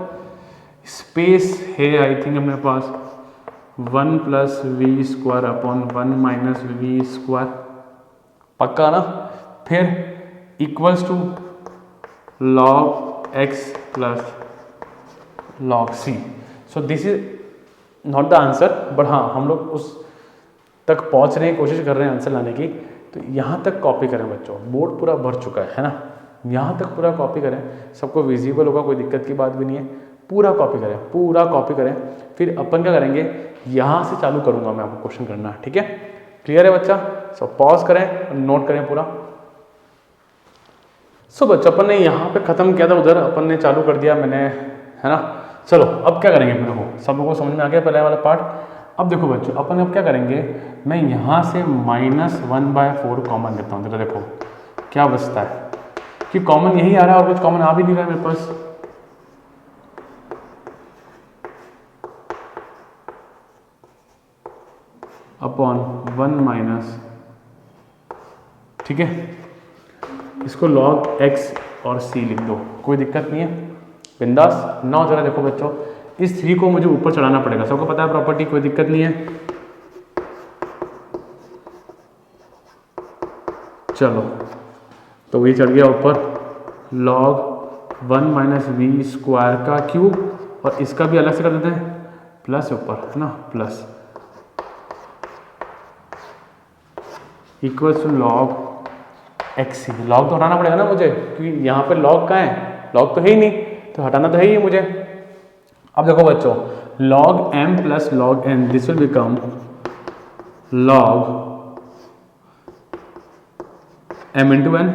A: स्पेस है आई थिंक अपने पास, 1 plus v square upon 1 minus v square, पक्का ना। फिर equals to log x plus log c। So this is not the answer, but हाँ हम लोग उस तक पहुंच रहे हैं, कोशिश कर रहे हैं आंसर लाने की। तो यहाँ तक कॉपी करें बच्चों, बोर्ड पूरा भर चुका है ना, यहाँ तक पूरा कॉपी करें, सबको विजिबल होगा, कोई दिक्कत की बात भी नहीं है, पूरा कॉपी करें, पूरा कॉपी करें। फिर अपन क्या करेंगे, यहाँ से चालू करूँगा मैं आपको क्वेश्चन करना, ठीक है, क्लियर है बच्चा। सो पॉज करें, नोट करें पूरा। सो बच्चों अपन ने यहाँ पे ख़त्म किया था, उधर अपन ने चालू कर दिया मैंने, है ना। चलो अब क्या करेंगे, मेरे को सब लोगों को समझ में आ गया पहले वाला पार्ट। अब देखो बच्चों अपन अब क्या करेंगे, मैं यहाँ से -1/4 कॉमन लेता हूँ, जरा देखो क्या बचता है, कि कॉमन यही आ रहा है और कुछ कॉमन आ भी नहीं रहा है मेरे पास। अपॉन 1 माइनस, ठीक है, इसको log x और c लिख दो, कोई दिक्कत नहीं है, बिंदास। नौ जरा देखो बच्चों, इस 3 को मुझे ऊपर चढ़ाना पड़ेगा, सबको पता है प्रॉपर्टी, कोई दिक्कत नहीं है। चलो तो ये चढ़ गया ऊपर, log 1 माइनस वी स्क्वायर का क्यूब, और इसका भी अलग से कर देते हैं, प्लस ऊपर है ना, plus equals to log x। Log तो हटाना पड़ेगा ना मुझे, क्योंकि यहाँ पे लॉग कहाँ है, लॉग तो है ही नहीं, तो हटाना तो है ही मुझे। अब देखो बच्चों, log m plus log n, this will become log m into n,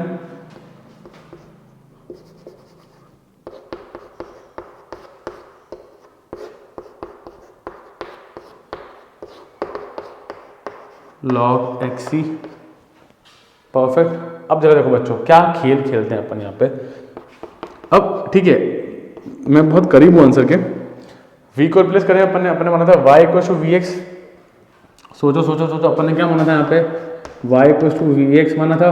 A: log xc, perfect. अब जरा देखो बच्चों, क्या खेल खेलते हैं अपन यहाँ पे। अब ठीक है, मैं बहुत करीब हूँ आंसर के। v को रिप्लेस करें अपन ने, अपने माना था y equal to v x. सोचो सोचो सोचो, अपन ने क्या माना था यहाँ पे, y equal to v x माना था,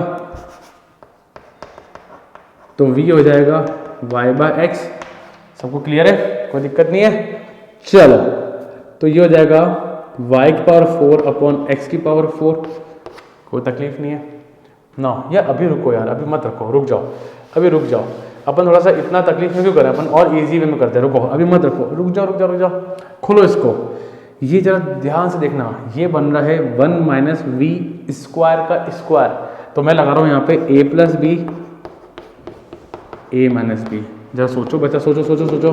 A: तो v हो जाएगा y/x। सबको क्लियर है, कोई दिक्कत नहीं है। चलो तो ये हो जाएगा y की पावर 4 अपॉन x की पावर 4, कोई तकलीफ नहीं है ना। यार अभी रुको यार, अभी मत रखो, रुक जाओ, अभी रुक जाओ, अपन थोड़ा सा इतना तकलीफ में क्यों करें, अपन और इजी वे में करते हैं। रुको अभी मत रखो, रुक जाओ रुक जाओ रुक जाओ, खोलो इसको, ये जरा ध्यान से देखना, ये बन रहा है 1 माइनस वी स्क्वायर का स्क्वायर, तो मैं लगा रहा हूँ यहाँ पे a plus b, a minus b. जरा सोचो बच्चा, सोचो सोचो सोचो,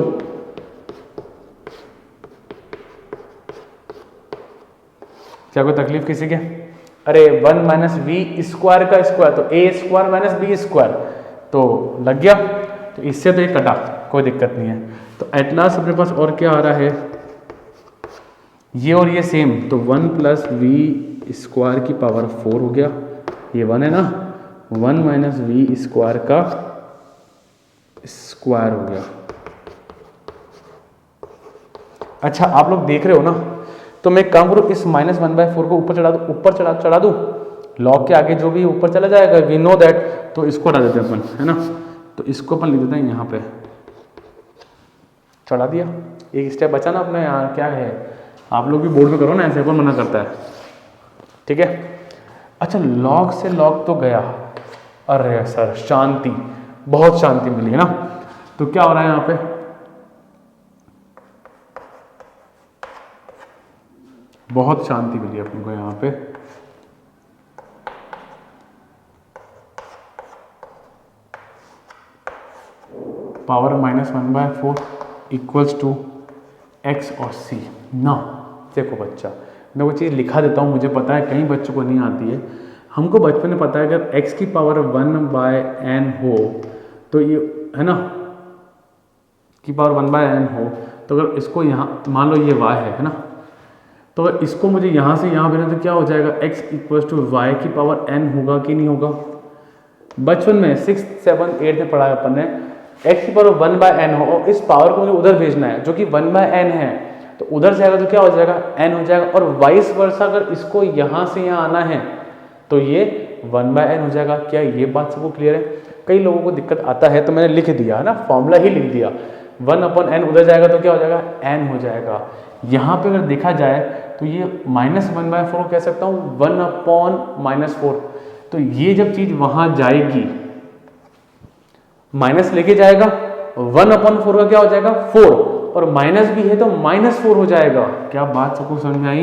A: क्या कोई तकलीफ किसी के? अरे 1 माइनस वी स्क्वायर का स्क्वायर, तो a square minus b square, तो लग गया, तो इससे तो ये कटा, कोई दिक्कत नहीं है। तो एट लास्ट अपने पास और क्या आ रहा है, ये और ये सेम, तो 1 प्लस वी स्क्वायर की पावर 4 हो गया, ये 1 है ना, 1 माइनस वी स्क्वायर का स्क्वायर हो गया। अच्छा आप लोग देख रहे हो ना, तो मैं एक काम करूँ, इस -1/4 को ऊपर चढ़ा दूँ, लॉग के आगे जो भी ऊपर चला जाएगा, वी नो दैट, तो इसको हटा देते हैं अपन, है ना। तो इसको अपन लिख देते हैं यहाँ पे, चढ़ा दिया, एक स्टेप बचा ना अपने यहाँ। क्या है, आप लोग भी बोर्ड में करो ना, ऐसे कौन मना करता है, ठीक है। अच्छा, लॉग से लॉग तो गया, अरे सर शांति, बहुत शांति मिली है ना। तो क्या हो रहा है यहाँ पे, बहुत शांति मिली अपने को यहाँ पे। पावर -1/4 इक्वल्स टू x और c ना। देखो बच्चा, मैं वो चीज़ लिखा देता हूँ, मुझे पता है कई बच्चों को नहीं आती है। हमको बचपन में पता है अगर x की पावर 1/n हो तो ये, है ना, की पावर 1/n हो, तो अगर इसको यहाँ मान लो ये y है ना, तो अगर इसको मुझे यहाँ से यहाँ भेजना तो क्या हो जाएगा, x इक्वल्स टू y की पावर n होगा कि नहीं होगा। बचपन में 6, 7, 8 में पढ़ा है अपन ने, x की पावर 1/n हो और इस पावर को मुझे उधर भेजना है जो कि 1/n है, तो उधर से आएगा तो क्या हो जाएगा, n हो जाएगा। और वाइस वर्सा, अगर इसको यहाँ से यहाँ आना है तो ये 1/n हो जाएगा। क्या ये बात सबको क्लियर है। कई लोगों को दिक्कत आता है तो मैंने लिख दिया है ना, फॉर्मूला ही लिख दिया, 1/n उधर जाएगा तो क्या हो जाएगा, n हो जाएगा। यहाँ पे अगर देखा जाए तो ये -1/4 कह सकता हूँ 1/-4। तो ये जब चीज वहां जाएगी, माइनस लेके जाएगा, 1/4 का क्या हो जाएगा 4, और माइनस भी है तो -4 हो जाएगा। क्या बात सबको समझ में आई,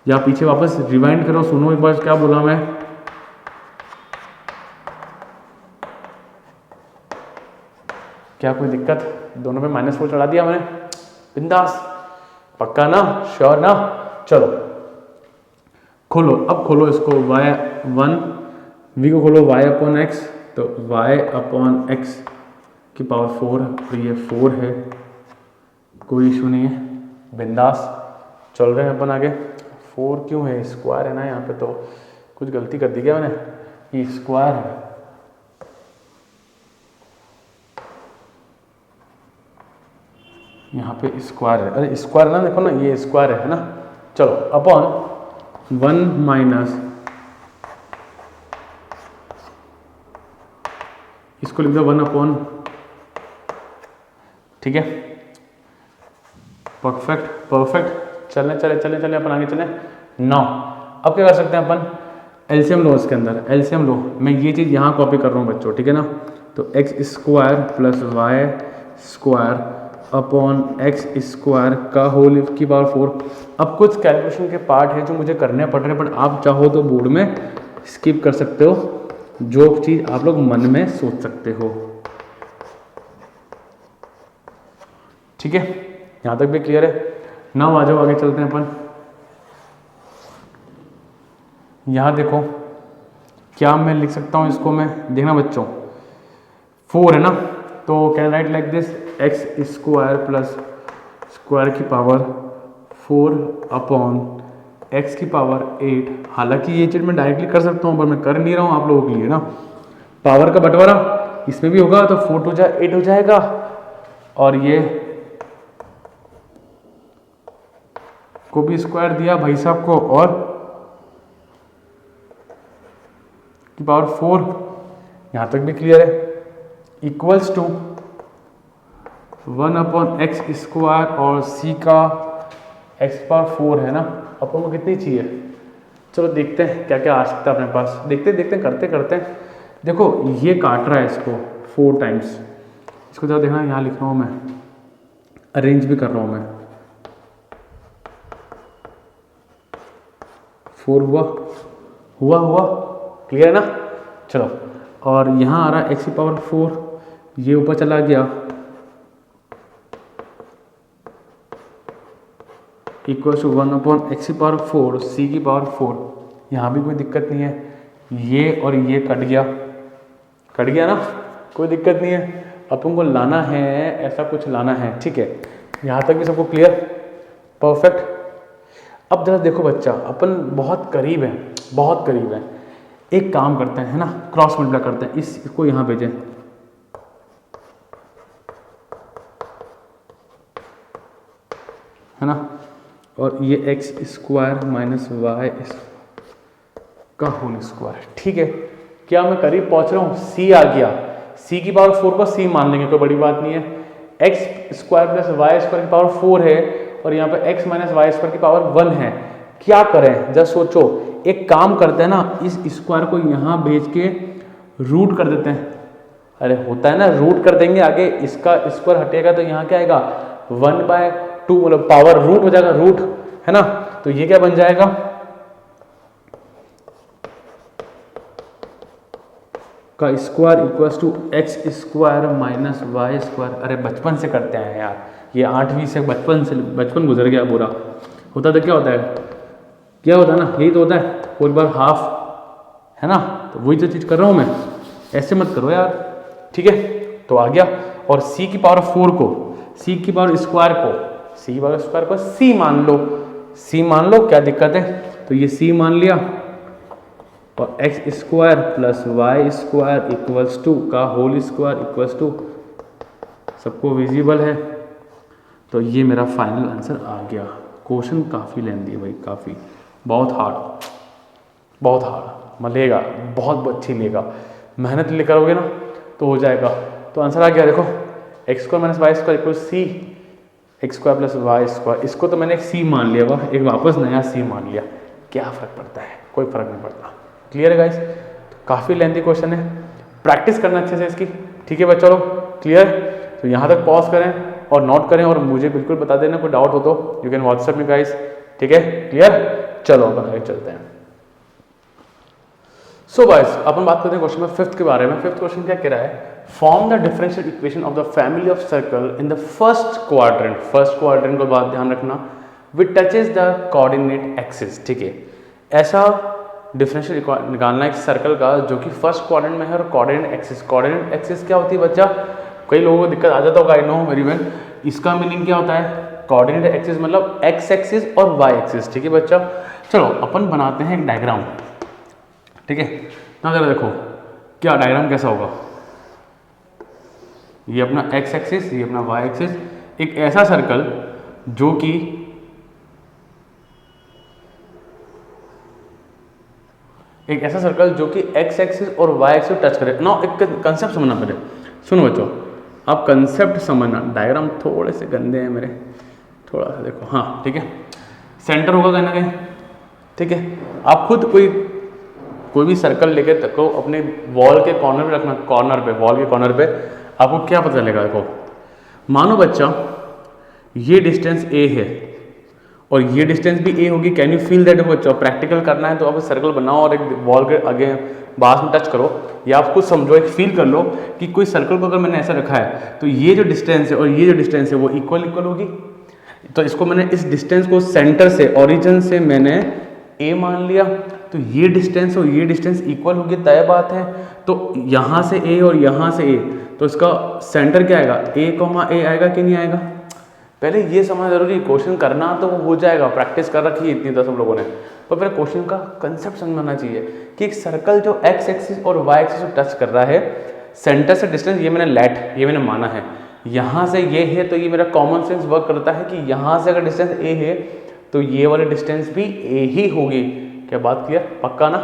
A: या पीछे वापस रिवाइंड करो, सुनो एक बार क्या बोला मैं। क्या कोई दिक्कत, दोनों पे -4 चढ़ा दिया मैंने, बिंदास, पक्का ना, श्योर ना। चलो खोलो, अब खोलो इसको, y1 v को खोलो, y/x, तो y/x की पावर 4, तो ये 4 है, कोई इशू नहीं है, बिंदास चल रहे हैं अपन आगे। 4 क्यों है, स्क्वायर है ना यहाँ पे, तो कुछ गलती कर दी क्या मैंने, ये स्क्वायर है, यहाँ पे स्क्वायर है, अरे स्क्वायर ना, देखो ना ये स्क्वायर है ना। चलो अपॉन 1 माइनस, इसको लिख दो 1/, ठीक है, परफेक्ट। चले अपन आगे चले। नाउ अब क्या कर सकते हैं अपन, एलसीएम लो, इसके अंदर एलसीएम लो। मैं ये चीज़ यहाँ कॉपी कर रहा हूँ बच्चों, ठीक है ना। तो x² plus y² upon x² का होल की पावर 4। अब कुछ कैलकुलेशन के पार्ट है जो मुझे करने पड़ रहे हैं, बट आप चाहो तो बोर्ड में स्किप कर सकते हो, जो चीज़ आप लोग मन में सोच सकते हो, ठीक है। यहाँ तक भी क्लियर है। नाउ आ जाओ आगे चलते हैं अपन। यहाँ देखो क्या मैं लिख सकता हूँ इसको, मैं देखना बच्चों, 4 है ना, तो can write like this, x² plus square की पावर 4 अपॉन x की पावर 8। हालांकि ये चीज़ मैं डायरेक्टली कर सकता हूँ, पर मैं कर नहीं रहा हूँ आप लोगों के लिए ना। पावर का बंटवारा इसमें भी होगा, तो 4 2 8 हो जाएगा, और ये को भी स्क्वायर दिया भाई साहब को, और की पावर 4, यहाँ तक भी क्लियर है, इक्वल्स टू 1/x², और c का x/4 है ना। अपन को कितनी चाहिए, चलो देखते हैं क्या क्या आ सकता है अपने पास, देखते करते हैं। देखो ये काट रहा है इसको 4 टाइम्स, इसको जरा देखना, यहाँ लिख रहा हूँ मैं, अरेंज भी कर रहा हूँ मैं। 4 हुआ क्लियर है ना। चलो, और यहाँ आ रहा है x/4, ये ऊपर चला गया, इक्वल टू 1/x/4 c की पावर 4। यहाँ भी कोई दिक्कत नहीं है, ये और ये कट गया ना, कोई दिक्कत नहीं है। अपन को लाना है, ऐसा कुछ लाना है, ठीक है। यहाँ तक भी सबको क्लियर, परफेक्ट। अब जरा देखो बच्चा, अपन बहुत करीब है। एक काम करते हैं, है ना, क्रॉस मल्टीप्लाई करते हैं, इसको यहाँ भेजें, है ना, और ये एक्स स्क्वायर माइनस वाई का होल स्क्वायर। ठीक है, क्या मैं करीब पहुंच रहा हूँ? सी आ गया, सी की पावर 4 को सी मान लेंगे, कोई बड़ी बात नहीं है। X square plus y square की पावर 4 है और यहाँ पे एक्स माइनस वाई स्क्वायर की पावर 1 है। क्या करें जरा सोचो, एक काम करते हैं ना, इस स्क्वायर को यहाँ भेज के रूट कर देते हैं। अरे होता है ना, रूट कर देंगे, आगे इसका स्क्वायर हटेगा तो यहाँ क्या आएगा 1/2, मतलब पावर रूट हो जाएगा, रूट है ना। तो ये क्या बन जाएगा, का square equals to x square minus y square. अरे बचपन से करते हैं यार, ये 8वीं से बचपन गुजर गया पूरा। होता तो क्या होता है, क्या होता है ना, यही तो होता है, कोई बार हाफ है ना, तो वही तो चीज़ कर रहा हूँ मैं, ऐसे मत करो यार। ठीक है, तो आ गया, और सी की पावर 4 को, सी की पावर स्क्वायर को, सी की पावर स्क्वायर को सी मान लो, सी मान लो, क्या दिक्कत है। तो ये सी मान लिया, और x square plus y square equals to का होल स्क्वायर इक्वल्स टू, सबको विजिबल है। तो ये मेरा फाइनल आंसर आ गया। क्वेश्चन काफ़ी लेंदी है भाई, काफ़ी, बहुत हार्ड, बहुत हार्ड मलेगा, बहुत अच्छी लेगा, मेहनत ले करोगे ना तो हो जाएगा। तो आंसर आ गया, देखो x square minus y square equal c, x square plus y square, इसको तो मैंने एक सी मान लिया, वह एक वापस नया सी मान लिया, क्या फ़र्क पड़ता है, कोई फ़र्क नहीं पड़ता। क्लियर है गाइस, काफ़ी लेंथी क्वेश्चन है, प्रैक्टिस करना अच्छे से इसकी। ठीक है बच्चों लोग, क्लियर। तो यहाँ तक पॉज करें और नोट करें, और मुझे बिल्कुल बता देना कोई डाउट हो तो, यू कैन व्हाट्सएप में गाइस। ठीक है, क्लियर। चलो अपन आगे चलते हैं। सो गाइस, अपन बात करते हैं क्वेश्चन नंबर 5 के बारे में। 5th क्वेश्चन क्या कह रहा है, form the differential equation of the family of circle in the first quadrant. First quadrant को बात ध्यान रखना, विच टचेज द कोऑर्डिनेट एक्सिस। ठीक है, ऐसा डिफरेंशियल निकालना एक सर्कल का जो कि फर्स्ट क्वाड्रेंट में है, और कोऑर्डिनेट एक्सिस, कोऑर्डिनेट एक्सिस क्या होती है बच्चा, कई लोगों को दिक्कत आ जाता होगा, आई नो वेरी वेल। इसका मीनिंग क्या होता है, कोऑर्डिनेट एक्सिस मतलब एक्स एक्सिस और वाई एक्सिस। ठीक है बच्चा, चलो अपन बनाते हैं एक डायग्राम। ठीक है, ना जरा देखो क्या डायग्राम कैसा होगा, ये अपना एक्स एक्सिस, ये अपना वाई एक्सिस, एक ऐसा सर्कल जो कि एक्स एक्सिस और वाई एक्सिस टच करे ना। एक कंसेप्ट समझना पहले, सुनो बच्चों, आप कंसेप्ट समझना। डायग्राम थोड़े से गंदे हैं मेरे, थोड़ा सा देखो, हाँ ठीक है। सेंटर होगा कहीं ना कहीं, ठीक है। आप खुद कोई भी सर्कल लेके तको अपने वॉल के कॉर्नर पे रखना, वॉल के कॉर्नर पे आपको क्या पता चलेगा। देखो मानो बच्चा ये डिस्टेंस ए है और ये डिस्टेंस भी ए होगी, कैन यू फील दैट। बच्चा प्रैक्टिकल करना है तो आप सर्कल बनाओ और एक वॉल के आगे बास में टच करो, या आप खुद समझो, एक फील कर लो कि कोई सर्कल को अगर मैंने ऐसा रखा है तो ये जो डिस्टेंस है और ये जो डिस्टेंस है वो इक्वल होगी। तो इसको मैंने इस डिस्टेंस को सेंटर से, ओरिजिन से मैंने ए मान लिया, तो ये डिस्टेंस और ये डिस्टेंस इक्वल होगी, तय बात है। तो यहाँ से ए और यहाँ से ए, तो इसका सेंटर क्या आएगा, ए आएगा कि नहीं आएगा। पहले ये समझना जरूरी, क्वेश्चन करना तो वो हो जाएगा, प्रैक्टिस कर रखी है इतनी तो सब लोगों ने, पर फिर क्वेश्चन का कंसेप्ट समझना चाहिए कि एक सर्कल जो एक्स एक्सिस और वाई एक्सिस को टच कर रहा है, सेंटर से डिस्टेंस ये मैंने माना है, यहाँ से ये है, तो ये मेरा कॉमन सेंस वर्क करता है कि यहाँ से अगर डिस्टेंस ए है तो ये वाली डिस्टेंस भी ए ही होगी। क्या बात क्लियर, पक्का ना।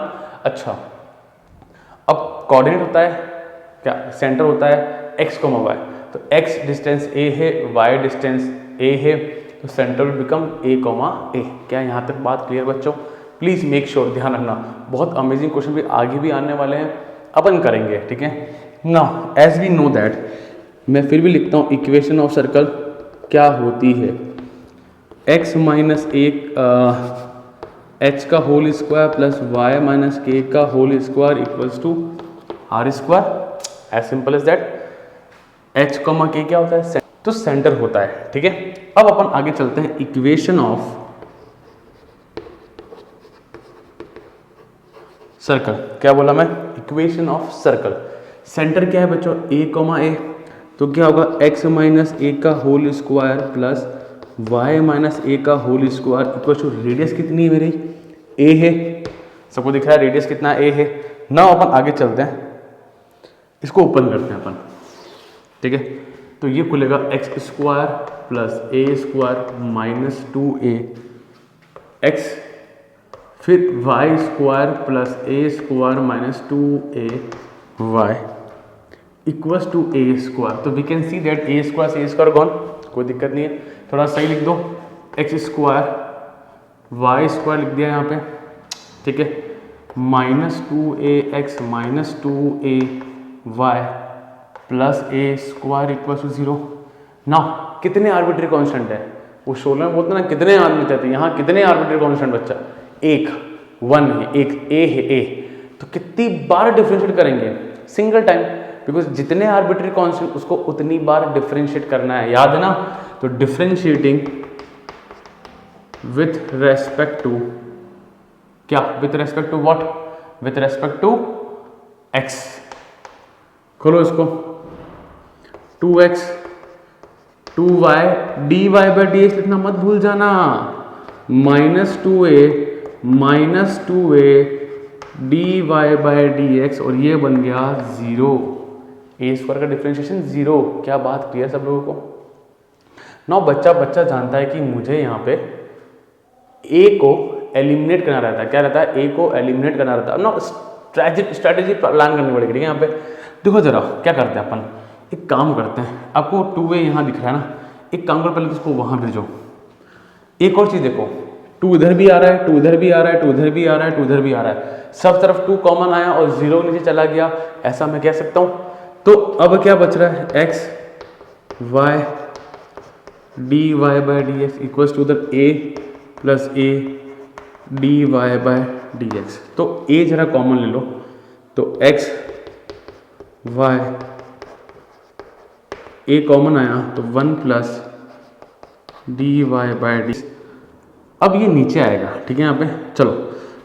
A: अच्छा, अब कोऑर्डिनेट होता है क्या, सेंटर होता है एक्स कोमा वाई, तो एक्स डिस्टेंस ए है, वाई डिस्टेंस ए है, तो centre will become a comma a. क्या यहाँ तक बात क्लियर बच्चों। प्लीज़ मेक श्योर, ध्यान रखना, बहुत अमेजिंग क्वेश्चन भी आगे भी आने वाले हैं, अपन करेंगे, ठीक है ना। एज वी नो दैट, मैं फिर भी लिखता हूँ, इक्वेशन ऑफ सर्कल क्या होती है, एक्स माइनस एच का whole square plus y minus k का whole square equals to r square, as simple as that. H comma k क्या होता है, तो सेंटर होता है, ठीक है। अब अपन आगे चलते हैं, इक्वेशन ऑफ सर्कल। क्या बोला मैं, इक्वेशन ऑफ सर्कल। सेंटर क्या है बच्चों, ए कॉमा ए, तो क्या होगा, एक्स माइनस ए का whole square plus y minus a का whole square equal to, radius कितनी है मेरी, ए है, सबको दिख रहा है रेडियस कितना ए है ना। अपन आगे चलते हैं, इसको ओपन करते हैं अपन, ठीक है। तो ये खुलेगा x square plus a square minus 2a x फिर y square plus a square minus 2a y equals to a square. तो we can see that a square से ए स्क्वायर गॉन, कोई दिक्कत नहीं है, थोड़ा सही लिख दो, एक्स स्क्वायर वाई स्क्वायर लिख दिया यहाँ पे, ठीक है, minus 2ax minus 2ay plus a square equal to 0। ना कितने आर्बिट्री कांस्टेंट है, वो 16 में बोलते ना कितने आदमी चाहते हैं, यहाँ कितने आर्बिट्री कांस्टेंट बच्चा, एक 1 है, एक ए है, ए तो कितनी बार डिफरेंशिएट करेंगे, सिंगल टाइम, बिकॉज जितने आर्बिट्री कांस्टेंट उसको उतनी बार डिफरेंशिएट करना है, याद है ना। तो डिफरेंशिएटिंग विथ रेस्पेक्ट टू क्या, with respect to what, with respect to x. खोलो इसको, 2x 2y dy by d x लिखना मत भूल जाना, minus 2a minus 2a dy by d x, और ये बन गया 0, ए स्क्वायर का डिफरेंशिएशन 0। क्या बात क्लियर सब लोगों को। नाउ बच्चा जानता है कि मुझे यहाँ पे ए को एलिमिनेट करना रहता है, क्या रहता है, ए को एलिमिनेट करना रहता है ना, स्ट्रैटेजी प्लान करनी पड़ेगी, ठीक है। यहाँ पे देखो जरा क्या करते हैं अपन, एक काम करते हैं, आपको 2a यहाँ दिख रहा है ना, एक काम करो पहले तो उसको वहाँ भेजो। एक और चीज़ देखो, 2 इधर भी आ रहा है, 2 इधर भी आ रहा है, 2 इधर भी आ रहा है, 2 इधर भी आ रहा है, सब तरफ 2 कॉमन आया और 0 नीचे चला गया, ऐसा मैं कह सकता हूँ। तो अब क्या बच रहा है, x y d y by d x equals to उधर a plus a d y by d x. तो ए जरा कॉमन ले लो, तो एक्स वाई ए कॉमन आया तो 1 plus d y by d. अब ये नीचे आएगा, ठीक है, यहाँ पे चलो,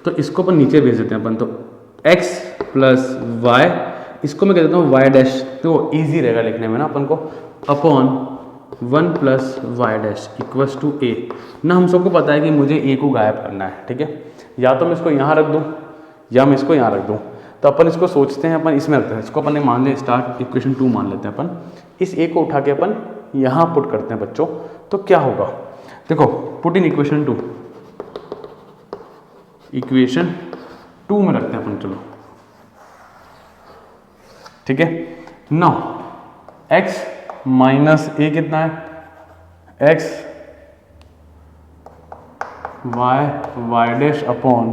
A: तो इसको अपन नीचे भेज देते हैं अपन, तो x प्लस वाई, इसको मैं कह देता हूँ वाई डैश, तो ईजी रहेगा लिखने में ना अपन को, upon 1 plus y dash equals to a ना। हम सबको पता है कि मुझे ए को गायब करना है, ठीक है, या तो मैं इसको यहाँ रख दूँ या मैं इसको यहाँ रख दूँ। तो अपन इसको सोचते हैं, अपन इसमें रखते हैं, इसको अपन ने मान लिया स्टार्ट इक्वेशन 2 मान लेते हैं अपन, इस ए को उठा के अपन यहाँ पुट करते हैं बच्चों। तो क्या होगा, देखो पुट इन इक्वेशन 2, इक्वेशन 2 में रखते हैं अपन, चलो ठीक है। नाउ x माइनस ए कितना है, x y y dash upon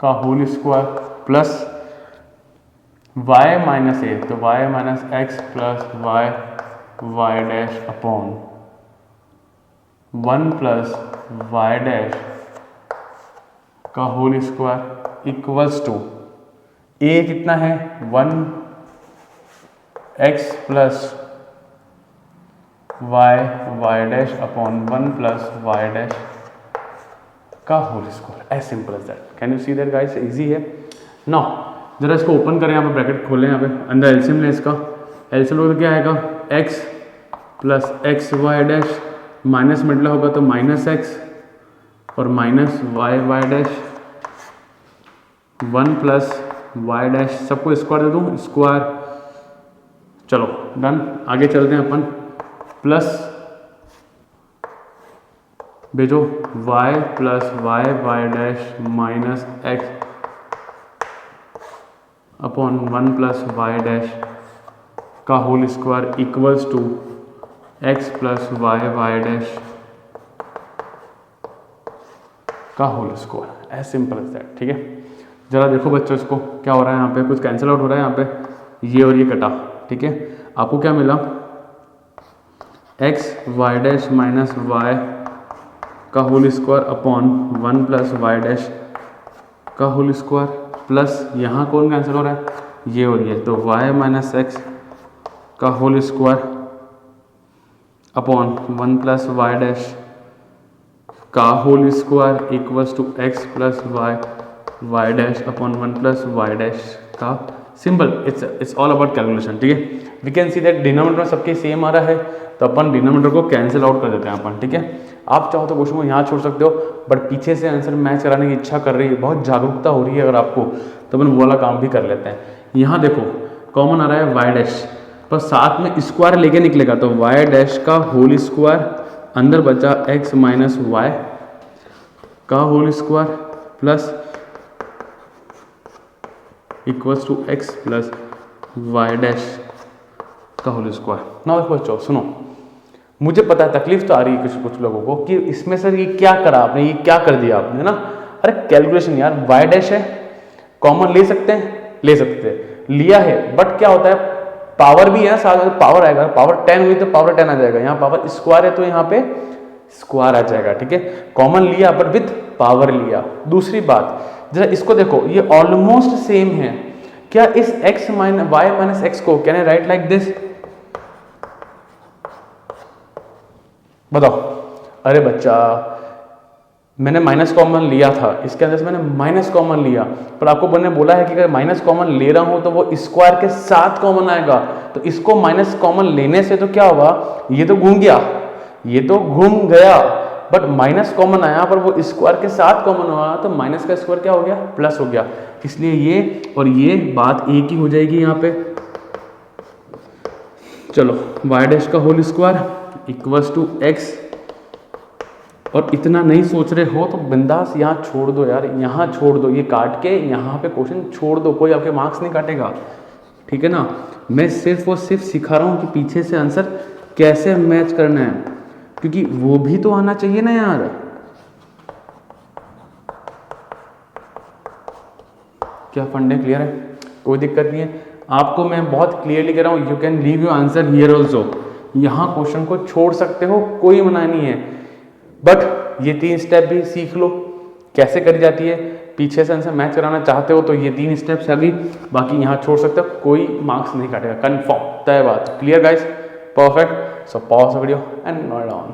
A: का whole square plus y minus a, तो y minus x plus y y dash upon 1 plus y dash का whole square equals to a कितना है 1 x plus y y dash upon 1 plus y dash का whole square, as simple as that. Can you see that guys, easy है। Now जरा इसको open करें, यहाँ पे ब्रैकेट खोलें, यहाँ पे अंदर एलसीएम लें इसका, एलसीएम लोग क्या आएगा, x plus x y dash minus middle होगा तो माइनस एक्स और minus y y dash 1 plus y dash, सबको स्क्वायर दे दूँ, स्क्वायर, चलो डन। आगे चलते हैं अपन, प्लस भेजो y plus y y dash minus x upon 1 plus y dash का whole square equals to x plus y y dash का whole square, as simple as that, ठीक है। जरा देखो बच्चों इसको क्या हो रहा है, यहाँ पे कुछ कैंसिल आउट हो रहा है, यहाँ पे ये और ये कटा, ठीक है। आपको क्या मिला, x y dash minus y का whole square upon 1 plus y dash का होल स्क्वायर प्लस यहाँ कौन कैंसिल हो रहा है, ये और ये, तो y माइनस एक्स का whole square upon 1 plus y dash का whole square equals to x plus y y dash upon 1 plus y dash का simple. It's all about calculation, ठीक है। We can see that denominator सबके same आ रहा है, तो अपन डिनोमिनेटर को कैंसिल आउट कर देते हैं अपन, ठीक है। आप चाहो तो क्वेश्चन को यहाँ छोड़ सकते हो, बट पीछे से आंसर मैच कराने की इच्छा कर रही है, बहुत जागरूकता हो रही है अगर आपको, तो अपन वो वाला काम भी कर लेते हैं। यहाँ देखो कॉमन आ रहा है वाई डैश, पर साथ में स्क्वायर लेके निकलेगा, तो वाई डैश का होल स्क्वायर, अंदर बचा एक्स माइनस वाई का whole square plus equals to x plus y dash का होल स्क्वायर। ना देखो बच्चों सुनो, मुझे पता है तकलीफ तो आ रही है कुछ लोगों को कि इसमें सर ये क्या करा आपने, ये क्या कर दिया आपने, ना। अरे कैलकुलेशन यार, वाई डैश है, कॉमन ले सकते हैं, ले सकते हैं, लिया है, बट क्या होता है पावर भी है ना, साथ में पावर आएगा, पावर 10 हुई तो पावर 10 आ जाएगा, यहाँ पावर स्क्वायर है तो यहाँ पे स्क्वायर आ जाएगा, ठीक है। कॉमन लिया बट विथ पावर लिया। दूसरी बात जरा इसको देखो, ये ऑलमोस्ट सेम है। क्या इस x minus y minus x को can I write like this? बताओ। अरे बच्चा मैंने माइनस कॉमन लिया था, इसके अंदर से मैंने माइनस कॉमन लिया, पर आपको मैंने बोला है कि अगर माइनस कॉमन ले रहा हूं तो वो स्क्वायर के साथ कॉमन आएगा, तो इसको माइनस कॉमन लेने से तो क्या होगा, ये तो घूम गया, ये तो घूम गया, बट माइनस कॉमन आया पर वो स्क्वायर के साथ कॉमन हुआ, तो माइनस का स्क्वायर क्या हो गया, प्लस हो गया। इसलिए ये और ये बात एक ही हो जाएगी यहाँ पे। चलो वाई डैश का whole square equals to x, और इतना नहीं सोच रहे हो तो बिंदास यहाँ छोड़ दो यार, यहाँ छोड़ दो, ये काट के यहाँ पे क्वेश्चन छोड़ दो, कोई आपके मार्क्स नहीं काटेगा, ठीक है ना। मैं सिर्फ और सिर्फ सिखा रहा हूँ कि पीछे से आंसर कैसे मैच करना है, क्योंकि वो भी तो आना चाहिए ना यार। क्या फंडे क्लियर है? कोई दिक्कत नहीं है, आपको मैं बहुत क्लियरली कह रहा हूँ, you can leave your answer here also, यहाँ क्वेश्चन को छोड़ सकते हो, कोई मना नहीं है, बट ये 3 स्टेप भी सीख लो कैसे करी जाती है। पीछे से आंसर मैच कराना चाहते हो तो ये 3 स्टेप्स अभी, बाकी यहाँ छोड़ सकते हो, कोई मार्क्स नहीं काटेगा, कन्फर्म, तय बात। Clear guys? Perfect. So pause the video and note down.